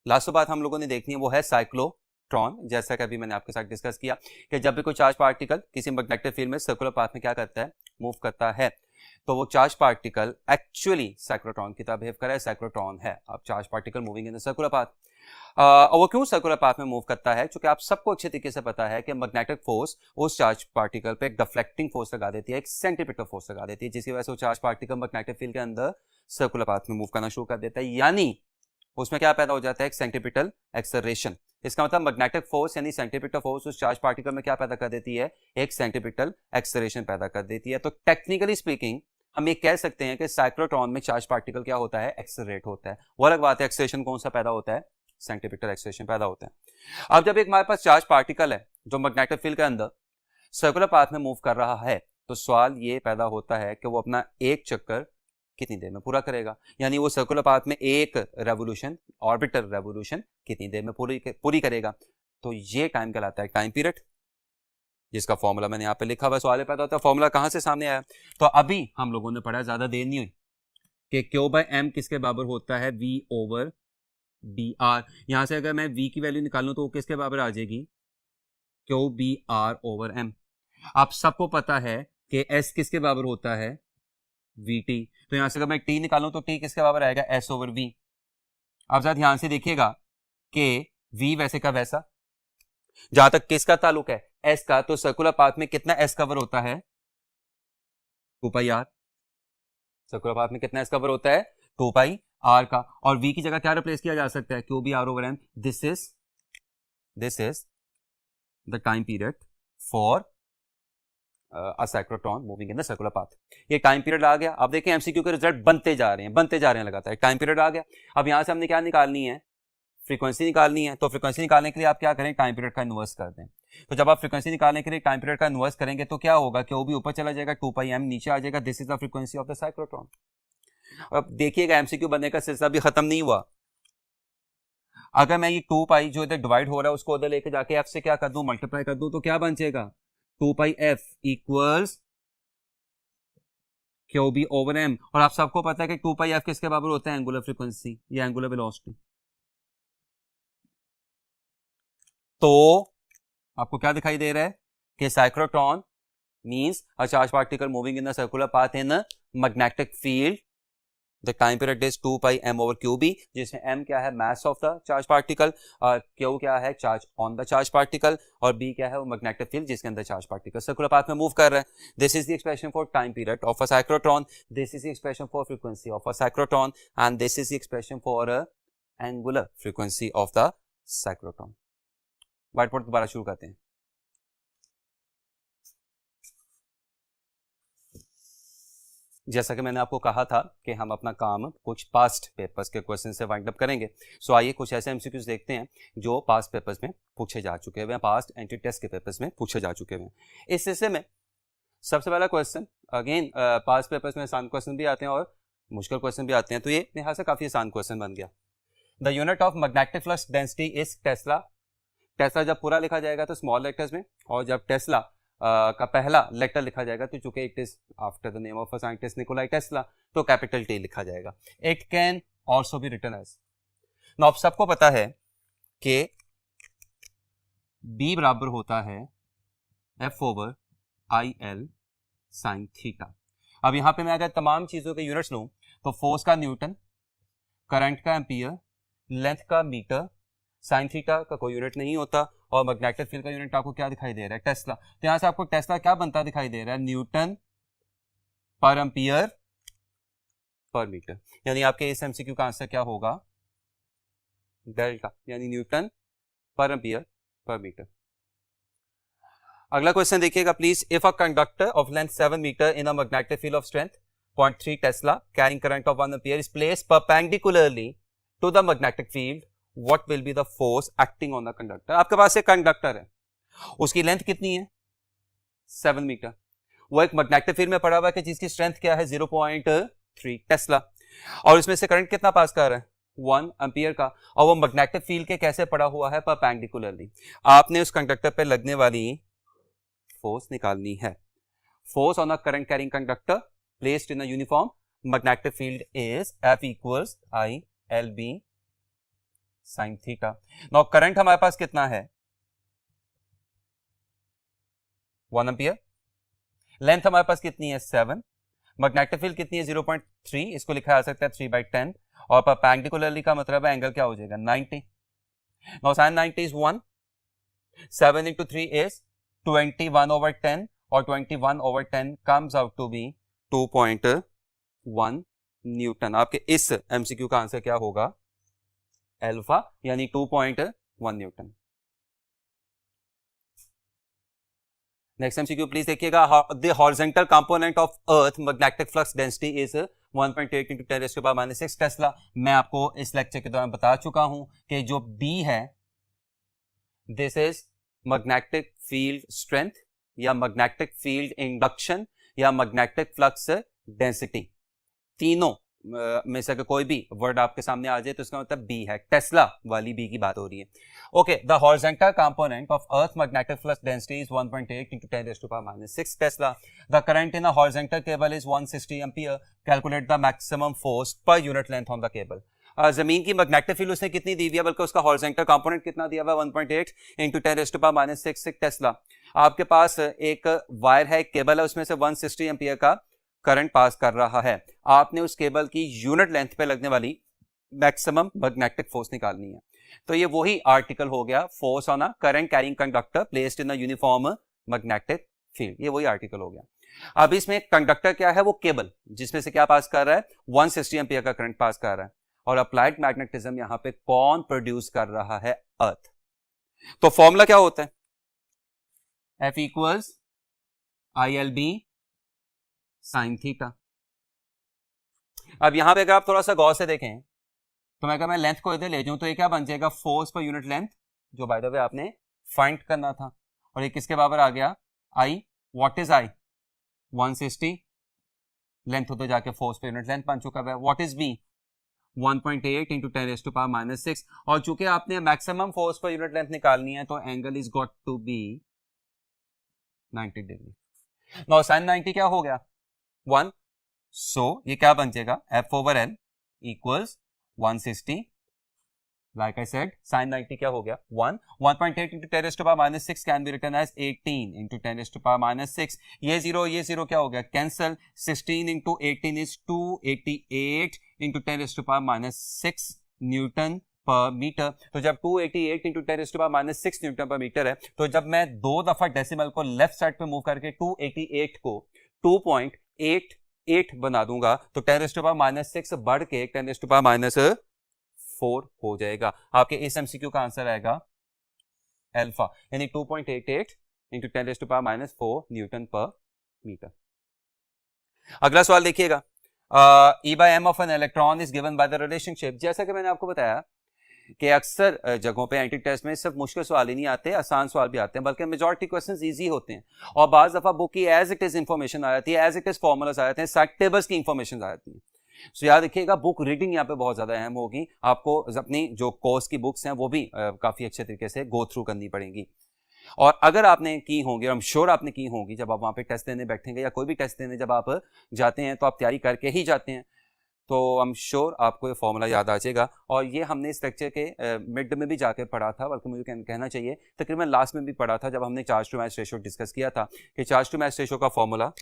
[SPEAKER 1] Last बात हम लोगों ने देखनी है वो है साइक्लोट्रॉन। जैसा कि अभी मैंने आपके साथ डिस्कस किया कि जब भी कोई चार्ज पार्टिकल किसी मैग्नेटिक फील्ड में सर्कुलर पाथ में क्या करता है, मूव करता है, तो वो चार्ज पार्टिकल एक्चुअली साइक्लोट्रॉन की तरह बिहेव कर रहा है, साइक्लोट्रॉन है अब charge particle moving in the circular path. और वो क्यों सर्कुलर पाथ में मूव करता है, क्योंकि आप सबको अच्छे तरीके से पता है कि मैग्नेटिक फोर्स उस चार्ज पार्टिकल पे एक डिफ्लेक्टिंग फोर्स लगा देती है, एक सेंट्रीपिटल फोर्स लगा देती है, जिसकी वजह से वो चार्ज पार्टिकल मैग्नेटिक फील्ड के अंदर सर्कुलर पाथ में मूव करना शुरू कर देता है, यानी उसमें क्या पैदा हो जाता है, एक सेंट्रीपिटल एक्सेलरेशन। इसका मतलब मैग्नेटिक फोर्स यानी सेंट्रीपिटल फोर्स उस चार्ज पार्टिकल में क्या पैदा कर देती है, एक सेंट्रीपिटल एक्सेलरेशन पैदा कर देती है। तो टेक्निकली स्पीकिंग हम ये कह सकते हैं कि साइक्लोट्रॉन में चार्ज पार्टिकल क्या होता है, एक्सेलरेट होता है। वो अलग बात है एक्सेलरेशन कौन सा पैदा होता है, सेंट्रीपिटल एक्सेलरेशन पैदा होता है। अब जब एक हमारे पास चार्ज पार्टिकल है जो मैग्नेटिक फील्ड के अंदर सर्कुलर पाथ में मूव कर रहा है, तो सवाल ये पैदा होता है कि वो अपना एक चक्कर कितनी देर में पूरा करेगा, यानी वो सर्कुलर पाथ में एक रेवोल्यूशन, ऑर्बिटल रेवोल्यूशन कितनी देर में पूरी करेगा। तो ये टाइम कहलाता है टाइम पीरियड, जिसका फॉर्मूला मैंने यहाँ पे लिखा हुआ, सवाल पैदा होता है फॉर्मूला कहां से सामने आया। तो अभी हम लोगों ने पढ़ा, ज्यादा देर नहीं हुई, कि क्यू बाय एम किसके बराबर होता है, वी ओवर बी आर। यहां से अगर मैं वी की वैल्यू निकालूं तो वो किसके बराबर आ जाएगी, Q B R over M. आप सबको पता है कि एस किसके बराबर होता है, वी टी, तो यहां से अगर मैं टी निकालूं तो टी किसके बराबर आएगा, एस ओवर वी। आप जरा ध्यान से देखिएगा कि वी वैसे का वैसा, जहां तक किसका ताल्लुक है, एस का, तो सर्कुलर पाथ में कितना एस कवर होता है, 2 पाई आर। सर्कुलर पाथ में कितना एस कवर होता है, 2 पाई आर का, और वी की जगह क्या रिप्लेस किया जा सकता है, Q B R over M. This is the time period for a cyclotron moving in the circular path। ये टाइम पीरियड आ गया। अब देखें एमसीक्यू के रिजल्ट बनते जा रहे हैं लगातार, टाइम पीरियड आ गया। अब यहां से हमने क्या निकालनी है, फ्रीक्वेंसी निकालनी है। तो फ्रीक्वेंसी निकालने के लिए आप क्या करें, टाइम पीरियड का इन्वर्स कर दें। तो जब आप फ्रीक्वेंसी निकालने के लिए टाइम पीरियड का इन्वर्स करेंगे तो क्या होगा, कि वो भी ऊपर चला जाएगा, 2 पाई एम नीचे आ जाएगा। This is the frequency of the cyclotron. अब देखिएगा एमसीक्यू बनने का सिलसिला भी खत्म नहीं हुआ। अगर मैं ये 2 पाई जो इधर डिवाइड हो रहा है उसको उधर लेके जाके एफ से क्या कर दूं, मल्टीप्लाई कर दूं, तो क्या बन जाएगा, 2 pi f equals q B over m. और आप सबको पता है कि 2 पाई एफ किसके बराबर होता है, एंगुलर फ्रीक्वेंसी या एंगुलर वेलोसिटी। तो आपको क्या दिखाई दे रहा है कि cyclotron means a charge particle moving in the circular path in magnetic field. The time period is 2 pi M over Q B, जिसमें एम क्या है, mass of the charge particle, और क्यू क्या है, charge on the charge particle, और B क्या है, वो मैग्नेटिक फील्ड जिसके अंदर चार्ज पार्टिकल सर्कुलर पाथ में मूव कर रहा है। This is the expression for time period of a cyclotron, this is the expression for frequency of a cyclotron, and this is the expression for angular frequency of the cyclotron. White board दोबारा शुरू करते हैं। जैसा कि मैंने आपको कहा था कि हम अपना काम कुछ पास्ट पेपर्स के क्वेश्चन से वाइंड अप करेंगे। सो आइए कुछ ऐसे एमसीक्यूज देखते हैं जो पास्ट पेपर्स में पूछे जा चुके हुए हैं, पास्ट एंट्री टेस्ट के पेपर्स में पूछे जा चुके हुए हैं। इस हिस्से में सबसे पहला क्वेश्चन, अगेन पास्ट पेपर्स में आसान क्वेश्चन भी आते हैं और मुश्किल क्वेश्चन भी आते हैं, तो ये यहाँ से काफी आसान क्वेश्चन बन गया। The unit of magnetic flux density is Tesla. Tesla जब पूरा लिखा जाएगा तो स्मॉल लेटर्स में, और जब टेस्ला का पहला लेटर लिखा जाएगा तो चूंकि it is after the name of a scientist Nikolai Tesla, तो कैपिटल टी लिखा जाएगा। It can also be written as, now आप सबको पता है कि B बराबर होता है F/IL sin थीटा। अब यहां पे मैं अगर तमाम चीजों के यूनिट्स लूं तो फोर्स का न्यूटन, करंट का एम्पियर, लेंथ का मीटर, साइन थीटा का कोई यूनिट नहीं होता, और मैग्नेटिक फील्ड का यूनिट आपको क्या दिखाई दे रहा है? टेस्ला। तो यहां से आपको टेस्ला क्या बनता दिखाई दे रहा है? न्यूटन पर एम्पियर पर मीटर। यानी आपके इस एमसीक्यू का आंसर क्या होगा? डेल्टा, यानी न्यूटन पर एम्पियर पर मीटर। अगला क्वेश्चन देखिएगा please. If a conductor of length 7 metre in a magnetic field of strength 0.3 tesla carrying current of 1 ampere is placed perpendicularly to the magnetic field, what will be the force acting on the conductor? आपके पास एक conductor है, उसकी length कितनी है? 7 metre. वो एक magnetic field में पड़ा हुआ है जिसकी स्ट्रेंथ क्या है? 0.3 टेस्ला, और इसमें से करंट कितना पास कर रहा है? 1 एम्पियर का, और वो मैग्नेटिक फील्ड के कैसे पड़ा हुआ है? परपेंडिकुलरली। आपने उस कंडक्टर पे लगने वाली फोर्स निकालनी है। Force on a current carrying conductor placed in a uniform magnetic field is F equals ILB sin theta. Now current हमारे पास कितना है? 1 एम्पियर। लेंथ हमारे पास कितनी है? 7। मैग्नेटिक फील्ड कितनी है? 0.3, इसको लिखा जा सकता है 3/10, और परपेंडिकुलरली का मतलब है एंगल क्या हो जाएगा? 90। Now sin 90 is 1, 7 into 3 is 21/10, और 21/10 comes out to be 2.1 Newton. आपके इस एमसीक्यू का आंसर क्या होगा? अल्फा, यानी 2.1 न्यूटन। नेक्स्ट एमसीक्यू प्लीज देखिएगा। The horizontal component of earth magnetic flux density is 1.8 into 10⁻⁻6 Tesla. मैं आपको इस लेक्चर के दौरान बता चुका हूं कि जो B है, this is magnetic field strength या मैग्नेटिक फील्ड इंडक्शन या मैग्नेटिक फ्लक्स डेंसिटी। तीनों में से अगर कोई भी वर्ड आपके सामने आ जाए तो इसका मतलब B है। टेस्ला वाली B की बात हो रही है। Okay, the horizontal component of earth magnetic flux density is 1.8 into 10⁻⁻6 Tesla. The current in a horizontal cable is 160 ampere. Calculate the maximum force per unit length on the cable. जमीन की magnetic field उसने कितनी दी हुई है, बल्कि उसका horizontal component कितना दिया हुआ है? 1.8 into 10⁻⁻6 टेस्ला। आपके पास एक वायर है, एक केबल है, उसमें से 160 एम्पियर का करंट पास कर रहा है। आपने उस केबल की यूनिट लेंथ पे लगने वाली मैक्सिमम मैग्नेटिक फोर्स निकालनी है। तो ये वही आर्टिकल हो गया, force on a current carrying conductor placed in a uniform magnetic field. ये वही आर्टिकल हो गया। अब इसमें कंडक्टर क्या है? वो केबल, जिसमें से क्या पास कर रहा है? 160 एम्पियर का करंट पास कर रहा है। और अप्लाइड मैग्नेटिज्म यहां पे कौन प्रोड्यूस कर रहा है? अर्थ। तो फॉर्मूला क्या होता है? F equals ILB sin theta. अब यहां पे अगर आप थोड़ा सा गौर से देखें तो मैं मैं लेंथ को इधर ले जाऊं तो ये क्या बन जाएगा? फोर्स पर यूनिट लेंथ, जो बाय द वे आपने फाइंड करना था। और ये किसके बराबर आ गया? I। What is I? 160। Length उधर जाके फोर्स पर यूनिट लेंथ बन चुका है। What is B? 1.8 into 10⁻⁻6। और चूंकि आपने maximum force per unit length निकालनी है तो angle is got to be 90 degree. Now sin 90 क्या हो गया? 1। सो ये क्या बन जाएगा? F/L equals 160। Like I said, sin 90 क्या हो गया? 1। 1.8 into 10⁻⁻6 can be written as 18 into 10⁻⁻6। ये जीरो क्या हो गया? Cancel. 16 into 18 is 288 into 10⁻⁻6 newton per metre. तो जब 288 into 10⁻⁻6 न्यूटन पर मीटर है, तो जब मैं 2 दफा डेसिमल को लेफ्ट साइड पे मूव करके 288 को 2.88 बना दूंगा तो 10⁻⁻6 बढ़ के 10⁻⁻4 हो जाएगा। आपके इस एमसीक्यू का आंसर आएगा अल्फा, यानी 2.88 into 10⁻⁻4 न्यूटन पर मीटर। अगला सवाल देखिएगा, E by m of an electron is given by the relationship. जैसा कि मैंने आपको बताया कि अक्सर जगहों पे एंट्री टेस्ट में सिर्फ मुश्किल सवाल ही नहीं आते, आसान सवाल भी आते हैं, बल्कि मेजॉरिटी क्वेश्चंस इजी होते हैं। और बाज दफा बुक की एज इट इज इंफॉर्मेशन आ जाती है, एज इट इज फॉर्मूलाज आ जाते हैं, फैक्ट टेबल्स की इंफॉर्मेशन आ जाती है। सो याद रखिएगा, बुक रीडिंग यहाँ पे बहुत ज्यादा अहम होगी। आपको अपनी जो कोर्स की बुक्स हैं वो भी काफी अच्छे तरीके से गो थ्रू करनी पड़ेंगी। और अगर आपने की होंगी, और श्योर आपने की होंगी, जब आप वहां पे टेस्ट देने बैठेंगे या कोई भी टेस्ट देने जब आप जाते हैं तो आप तैयारी करके ही जाते हैं, तो आई एम श्योर आपको ये फॉर्मूला याद आ जाएगा। और ये हमने इस लेक्चर के मिड में भी जाके पढ़ा था, बल्कि मुझे कहना चाहिए तकरीबन लास्ट में भी पढ़ा था, जब हमने charge to match ratio discuss किया था कि चार्ज टू मैच रेशियो का फॉर्मूला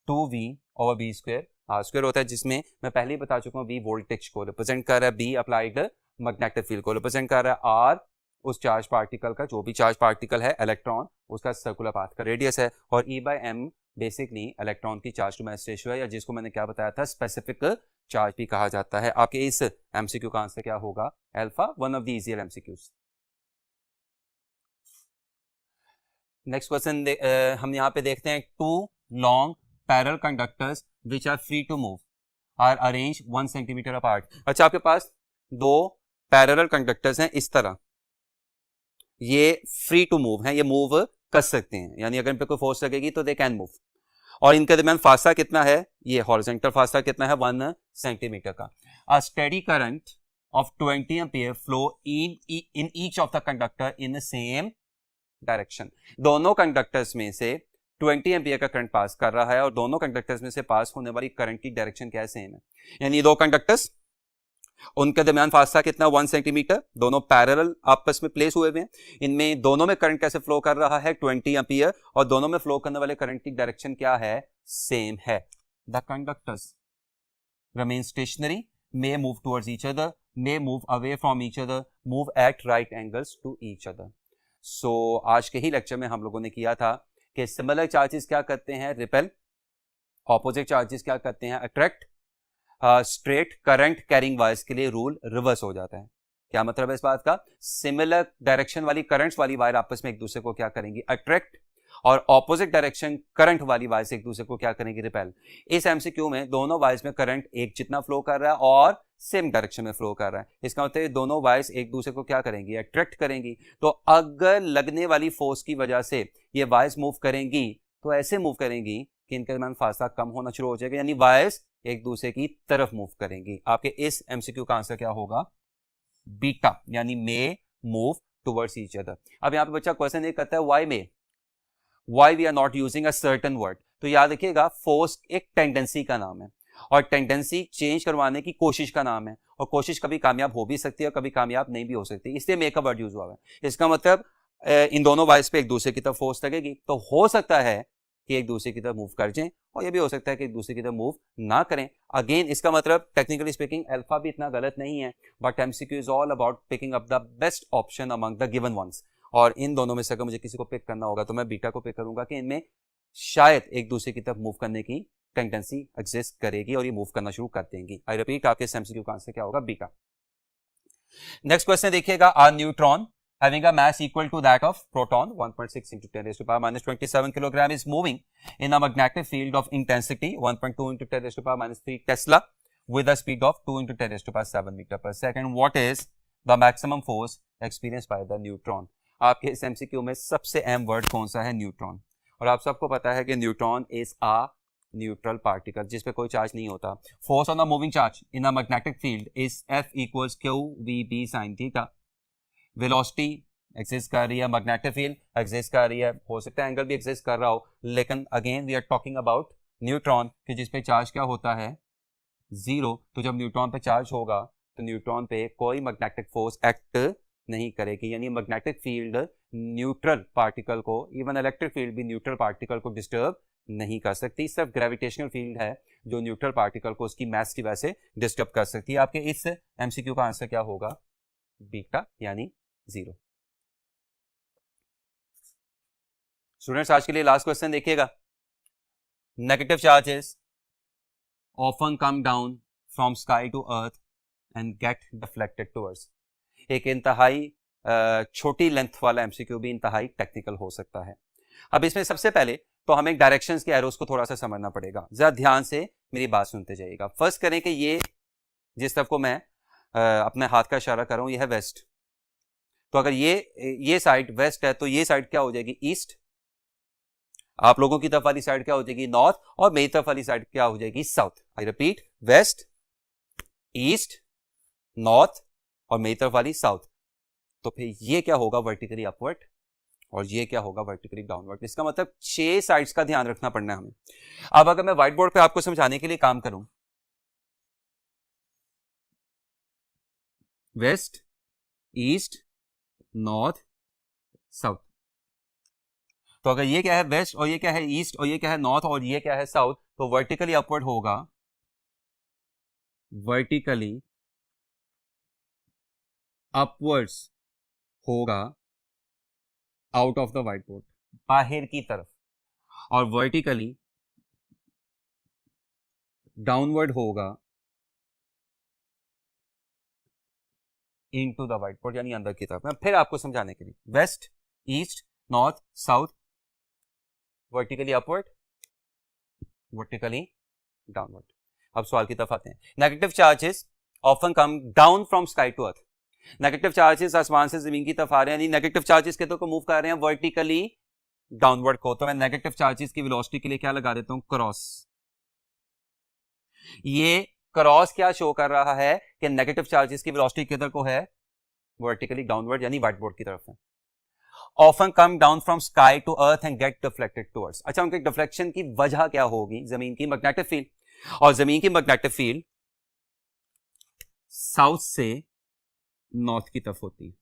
[SPEAKER 1] 2v/b² r² होता है, जिसमें मैं पहले ही बता चुका हूँ v वोल्टेज को रिप्रेजेंट कर रहा है, b अप्लाइड मैग्नेटिक फील्ड को रिप्रेजेंट कर रहा है, r उस चार्ज पार्टिकल का, जो भी चार्ज पार्टिकल है इलेक्ट्रॉन, उसका सर्कुलर पाथ का रेडियस है, और E by m basically electron की चार्ज टू मैस रेशियो है, या जिसको मैंने क्या बताया था स्पेसिफिक चार्ज भी कहा जाता है। आपके इस एमसीक्यू का आंसर क्या होगा? Alpha, one of the easier MCQs. Next question हम यहाँ पे देखते हैं, two long parallel conductors which are free to move are arrange 1 centimetre apart. अच्छा, आपके पास दो पैरेलल कंडक्टर्स हैं इस तरह, ये फ्री टू मूव है, ये मूव कर सकते हैं, यानी अगर इन पे कोई फोर्स लगेगी तो दे कैन मूव। और इनके दरमियान फासला कितना है? ये हॉरिजॉन्टल फासला कितना है? 1 सेंटीमीटर का। A steady current of 20 ampere flow in each of the conductor in the same direction. दोनों कंडक्टर्स में से 20 एम्पीयर का करंट पास कर रहा है, और दोनों कंडक्टर्स में से पास होने वाली करंट की डायरेक्शन क्या है? सेम है। यानी दो कंडक्टर्स, उनके दरमियान फासला कितना? 1 सेंटीमीटर, दोनों पैरेलल आपस में प्लेस हुए हुए हैं। इनमें दोनों में करंट कैसे फ्लो कर रहा है? 20 एम्पीयर, और दोनों में फ्लो करने वाले करंट की डायरेक्शन क्या है? सेम है। The conductors remain stationary, may move towards each other, may move away from each other, move at right angles to each other. So आज के ही लेक्चर में हम लोगों ने किया था कि सिमिलर चार्जेस क्या करते हैं? रिपेल। ऑपोजिट चार्जेस क्या करते हैं? Attract. Straight current carrying wires के लिए रूल रिवर्स हो जाता है। क्या मतलब है इस बात का? सिमिलर डायरेक्शन वाली करंट्स वाली वायर आपस में एक दूसरे को क्या करेंगी? अट्रैक्ट। और ऑपोजिट डायरेक्शन करंट वाली वायर से एक दूसरे को क्या करेंगी? रिपेल। इस एमसीक्यू में दोनों वायर्स में करंट एक जितना फ्लो कर रहा है और सेम डायरेक्शन में फ्लो कर रहा है, इसका मतलब दोनों वायर्स एक दूसरे को क्या करेंगी? अट्रैक्ट करेंगी। तो अगर लगने वाली फोर्स की वजह से ये वायर्स मूव करेंगी तो ऐसे मूव करेंगी कि इनके दरमियान फासला कम होना शुरू हो जाएगा, यानी वायर्स एक दूसरे की तरफ मूव करेंगी। आपके इस एमसीक्यू का आंसर क्या होगा? बीटा, यानी may move towards each other. अब यहाँ पे बच्चा क्वेश्चन ये करता है why may, why we are not using a certain word. तो याद रखिएगा, फोर्स एक टेंडेंसी का नाम है, और टेंडेंसी चेंज करवाने की कोशिश का नाम है, और कोशिश कभी कामयाब हो भी सकती है और कभी कामयाब नहीं भी हो सकती, इसलिए मे का वर्ड यूज हुआ है। इसका मतलब इन दोनों वायर्स पे एक दूसरे की तरफ फोर्स लगेगी, तो हो सकता है कि एक दूसरे की तरफ मूव कर जाएं, और ये भी हो सकता है कि एक दूसरे की तरफ मूव ना करें। अगेन इसका मतलब टेक्निकली स्पीकिंग अल्फा भी इतना गलत नहीं है, but MCQ is all about picking up the best option among the given ones. और इन दोनों में से अगर मुझे किसी को पिक करना होगा तो मैं बीटा को पिक करूंगा कि इनमें शायद एक दूसरे की तरफ मूव करने की टेंडेंसी एग्जिस्ट करेगी और ये मूव करना शुरू कर देंगी। आई रिपीट, आपके एमसीक्यू का आंसर क्या होगा? बीटा। नेक्स्ट क्वेश्चन देखिएगा, are neutron having a mass equal to that of proton 1.6 into 10 raised to power minus 27 kilogram is moving in a magnetic field of intensity 1.2 into 10 raised to power minus 3 Tesla with a speed of 2 into 10 raised to power 7 meter per second. What is the maximum force experienced by the neutron? आपके इस MCQ में सबसे अहम word कौन सा है? Neutron. और आप सबको पता है कि neutron is a neutral particle जिसपे कोई चार्ज नहीं होता। Force on the moving charge in a magnetic field is F equals QVB sin theta. Velocity exist कर रही है, मैग्नेटिक फील्ड एग्जिस्ट कर रही है, हो सकता है एंगल भी एग्जिस्ट कर रहा हो, लेकिन again we are talking about neutron कि जिस पे चार्ज क्या होता है? जीरो। तो जब न्यूट्रॉन पे चार्ज होगा तो न्यूट्रॉन पे कोई मैग्नेटिक फोर्स एक्ट नहीं करेगी, यानी मैग्नेटिक फील्ड न्यूट्रल पार्टिकल को, इवन इलेक्ट्रिक फील्ड भी न्यूट्रल पार्टिकल को डिस्टर्ब नहीं कर सकती। सिर्फ ग्रेविटेशनल फील्ड है जो न्यूट्रल पार्टिकल को उसकी मास की वजह से डिस्टर्ब कर सकती है। आपके इस एमसीक्यू का आंसर क्या होगा? बीटा, यानी 0। स्टूडेंट्स, आज के लिए लास्ट क्वेश्चन देखिएगा, negative charges often come down from sky to earth and get deflected towards. एक इंतहाई छोटी लेंथ वाला एमसीक्यू भी इंतहाई टेक्निकल हो सकता है। अब इसमें सबसे पहले तो हमें डायरेक्शंस के एरोस को थोड़ा सा समझना पड़ेगा। जरा ध्यान से मेरी बात सुनते जाइएगा। फर्स्ट करें कि ये जिस तरफ को मैं अपने हाथ का इशारा कर रहा हूं ये है वेस्ट, तो अगर ये साइड वेस्ट है तो ये साइड क्या हो जाएगी, ईस्ट। आप लोगों की तरफ वाली साइड क्या हो जाएगी, नॉर्थ, और मेरी तरफ वाली साइड क्या हो जाएगी, south. I repeat, west, east, north और मेरी तरफ वाली साउथ। तो फिर ये क्या होगा, वर्टिकली अपवर्ड, और ये क्या होगा, वर्टिकली डाउनवर्ड। इसका मतलब 6 साइड्स का ध्यान रखना पड़ना है हमें। अब अगर मैं व्हाइट बोर्ड पे आपको समझाने के लिए काम करूं, वेस्ट, ईस्ट, नॉर्थ, साउथ, तो अगर ये क्या है वेस्ट और ये क्या है ईस्ट और ये क्या है नॉर्थ और ये क्या है साउथ, तो वर्टिकली अपवर्ड होगा, वर्टिकली अपवर्ड्स होगा out of the white board, बाहर की तरफ, और वर्टिकली डाउनवर्ड होगा इनटू द व्हाइट बोर्ड, यानी अंदर की तरफ। मैं फिर आपको समझाने के लिए, west, east, north, south, vertically upward, vertically downward. अब सवाल की तरफ आते हैं। Negative charges often come down from sky to earth. Negative charges आसमान से जमीन की तरफ आ रहे हैं, यानी नेगेटिव चार्जेस के तो को मूव कर रहे हैं वर्टिकली डाउनवर्ड को। तो मैं नेगेटिव चार्जेस की वेलोसिटी के लिए क्या लगा देता हूं, क्रॉस। ये क्रॉस क्या शो कर रहा है कि नेगेटिव चार्जेस की वेलोसिटी किधर को है, वर्टिकली डाउनवर्ड, यानी व्हाइट बोर्ड की तरफ है। Often come down from sky to earth and get deflected towards. अच्छा, उनके डिफ्लेक्शन की वजह क्या होगी, जमीन की मैग्नेटिक फील्ड, और जमीन की मैग्नेटिक फील्ड साउथ से नॉर्थ की तरफ होती है।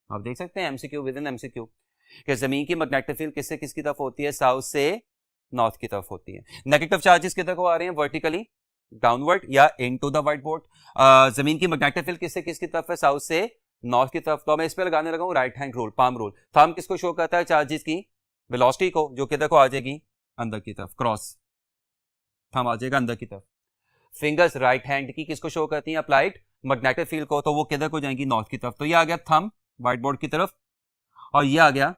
[SPEAKER 1] आप देख सकते हैं एमसीक्यू विद इन एमसीक्यू कि जमीन की मैग्नेटिक फील्ड किससे किसकी तरफ होती है, साउथ से नॉर्थ की तरफ होती है। नेगेटिव चार्जेस किधर को आ रहे हैं, वर्टिकली डाउनवर्ड या इनटू द व्हाइट बोर्ड। जमीन की मैग्नेटिक फील्ड किससे किसकी तरफ है, साउथ से नॉर्थ की तरफ। तो मैं इस पे लगाने लगा हूं right hand rule, palm rule. Thumb किसको शो करता है, चार्जेस की वेलोसिटी को, जो किधर को आ जाएगी, अंदर की तरफ, क्रॉस, थंब आ जाएगा अंदर की तरफ। फिंगर्स राइट हैंड की किसको शो करती हैं, अप्लाइड मैग्नेटिक फील्ड को, तो वो किधर को जाएंगी, नॉर्थ की तरफ। तो ये आ गया थंब व्हाइट बोर्ड की तरफ, और ये आ गया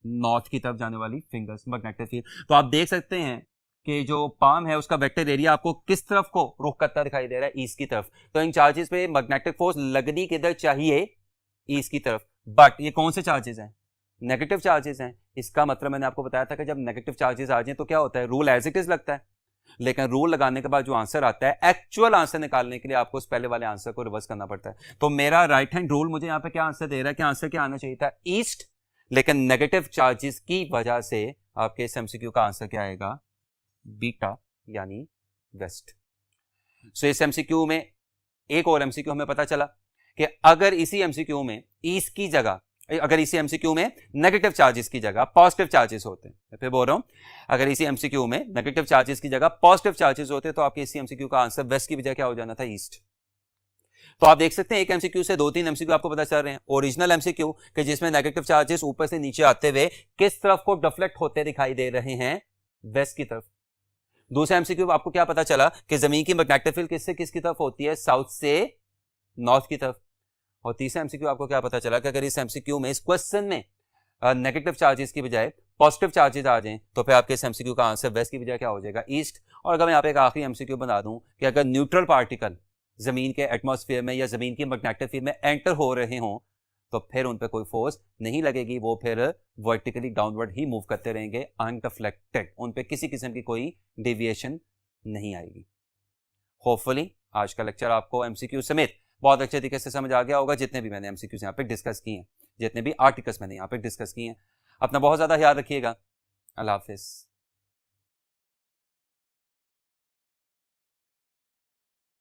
[SPEAKER 1] नॉर्थ की तरफ जाने वाली फिंगर्स मैग्नेटिक फील्ड। तो आप देख सकते हैं कि जो पाम है उसका वेक्टर एरिया आपको किस तरफ को रुख करता दिखाई दे रहा है, ईस्ट की तरफ। तो इन चार्जेस पे मैग्नेटिक फोर्स लगनी किधर चाहिए, ईस्ट की तरफ। बट ये कौन से चार्जेस हैं, नेगेटिव चार्जेस हैं। इसका मतलब मैंने आपको बताया था कि जब नेगेटिव चार्जेस आ जाए तो क्या होता है, रूल एज इट इज लगता है, लेकिन रूल लगाने के बाद जो आंसर आता है, एक्चुअल आंसर निकालने के लिए आपको उस पहले वाले आंसर को रिवर्स करना पड़ता है। तो मेरा राइट हैंड रूल मुझे यहाँ पे क्या आंसर दे रहा है कि आंसर क्या आना चाहिए था, ईस्ट, लेकिन नेगेटिव चार्जेस की वजह से आपके इस एमसीक्यू का आंसर क्या आएगा, बीटा, यानी वेस्ट। सो इस एमसीक्यू में एक और एमसीक्यू हमें पता चला कि अगर इसी एमसीक्यू में ईस्ट की जगह, अगर इसी एमसीक्यू में नेगेटिव चार्जेस की जगह पॉजिटिव चार्जेस होते हैं, मैं फिर बोल रहा हूं, अगर इसी एमसीक्यू में नेगेटिव चार्जेस की जगह पॉजिटिव चार्जेस होते तो आपके इसी एमसीक्यू का आंसर वेस्ट की बजाय क्या हो जाना था, ईस्ट। तो आप देख सकते हैं एक एमसीक्यू से 2-3 एमसीक्यू आपको पता चल रहे हैं। ओरिजिनल एमसीक्यू कि जिसमें नेगेटिव चार्जेस ऊपर से नीचे आते हुए किस तरफ को डिफ्लेक्ट होते दिखाई दे रहे हैं, वेस्ट की तरफ। दूसरा एमसीक्यू आपको क्या पता चला कि जमीन की मैग्नेटिक फील्ड किससे किसकी तरफ होती है, साउथ से नॉर्थ की तरफ। और तीसरा एमसीक्यू आपको क्या पता चला कि अगर इस एमसीक्यू में, इस क्वेश्चन में नेगेटिव चार्जेस की बजाय पॉजिटिव चार्जेस आ जाएं तो फिर आपके इस एमसीक्यू का आंसर वेस्ट की बजाय क्या हो जाएगा, ईस्ट। और अगर मैं यहाँ पे एक आखिरी एमसीक्यू बना दूं कि अगर न्यूट्रल पार्टिकल जमीन के एटमॉस्फेयर में या जमीन की मैग्नेटिक फील्ड में एंटर हो रहे हों तो फिर उन पर कोई फोर्स नहीं लगेगी, वो फिर वर्टिकली डाउनवर्ड ही मूव करते रहेंगे अनडिफ्लेक्टेड, उन पे किसी किस्म की कोई डेविएशन नहीं आएगी। होपफुली आज का लेक्चर आपको एमसीक्यू समेत बहुत अच्छे तरीके से समझ आ गया होगा, जितने भी मैंने एमसीक्यूज यहाँ पे डिस्कस किए हैं, जितने भी आर्टिकल्स मैंने यहाँ पे डिस्कस किए हैं। अपना बहुत ज़्यादा ख्याल रखिएगा। अल्लाह हाफिज़।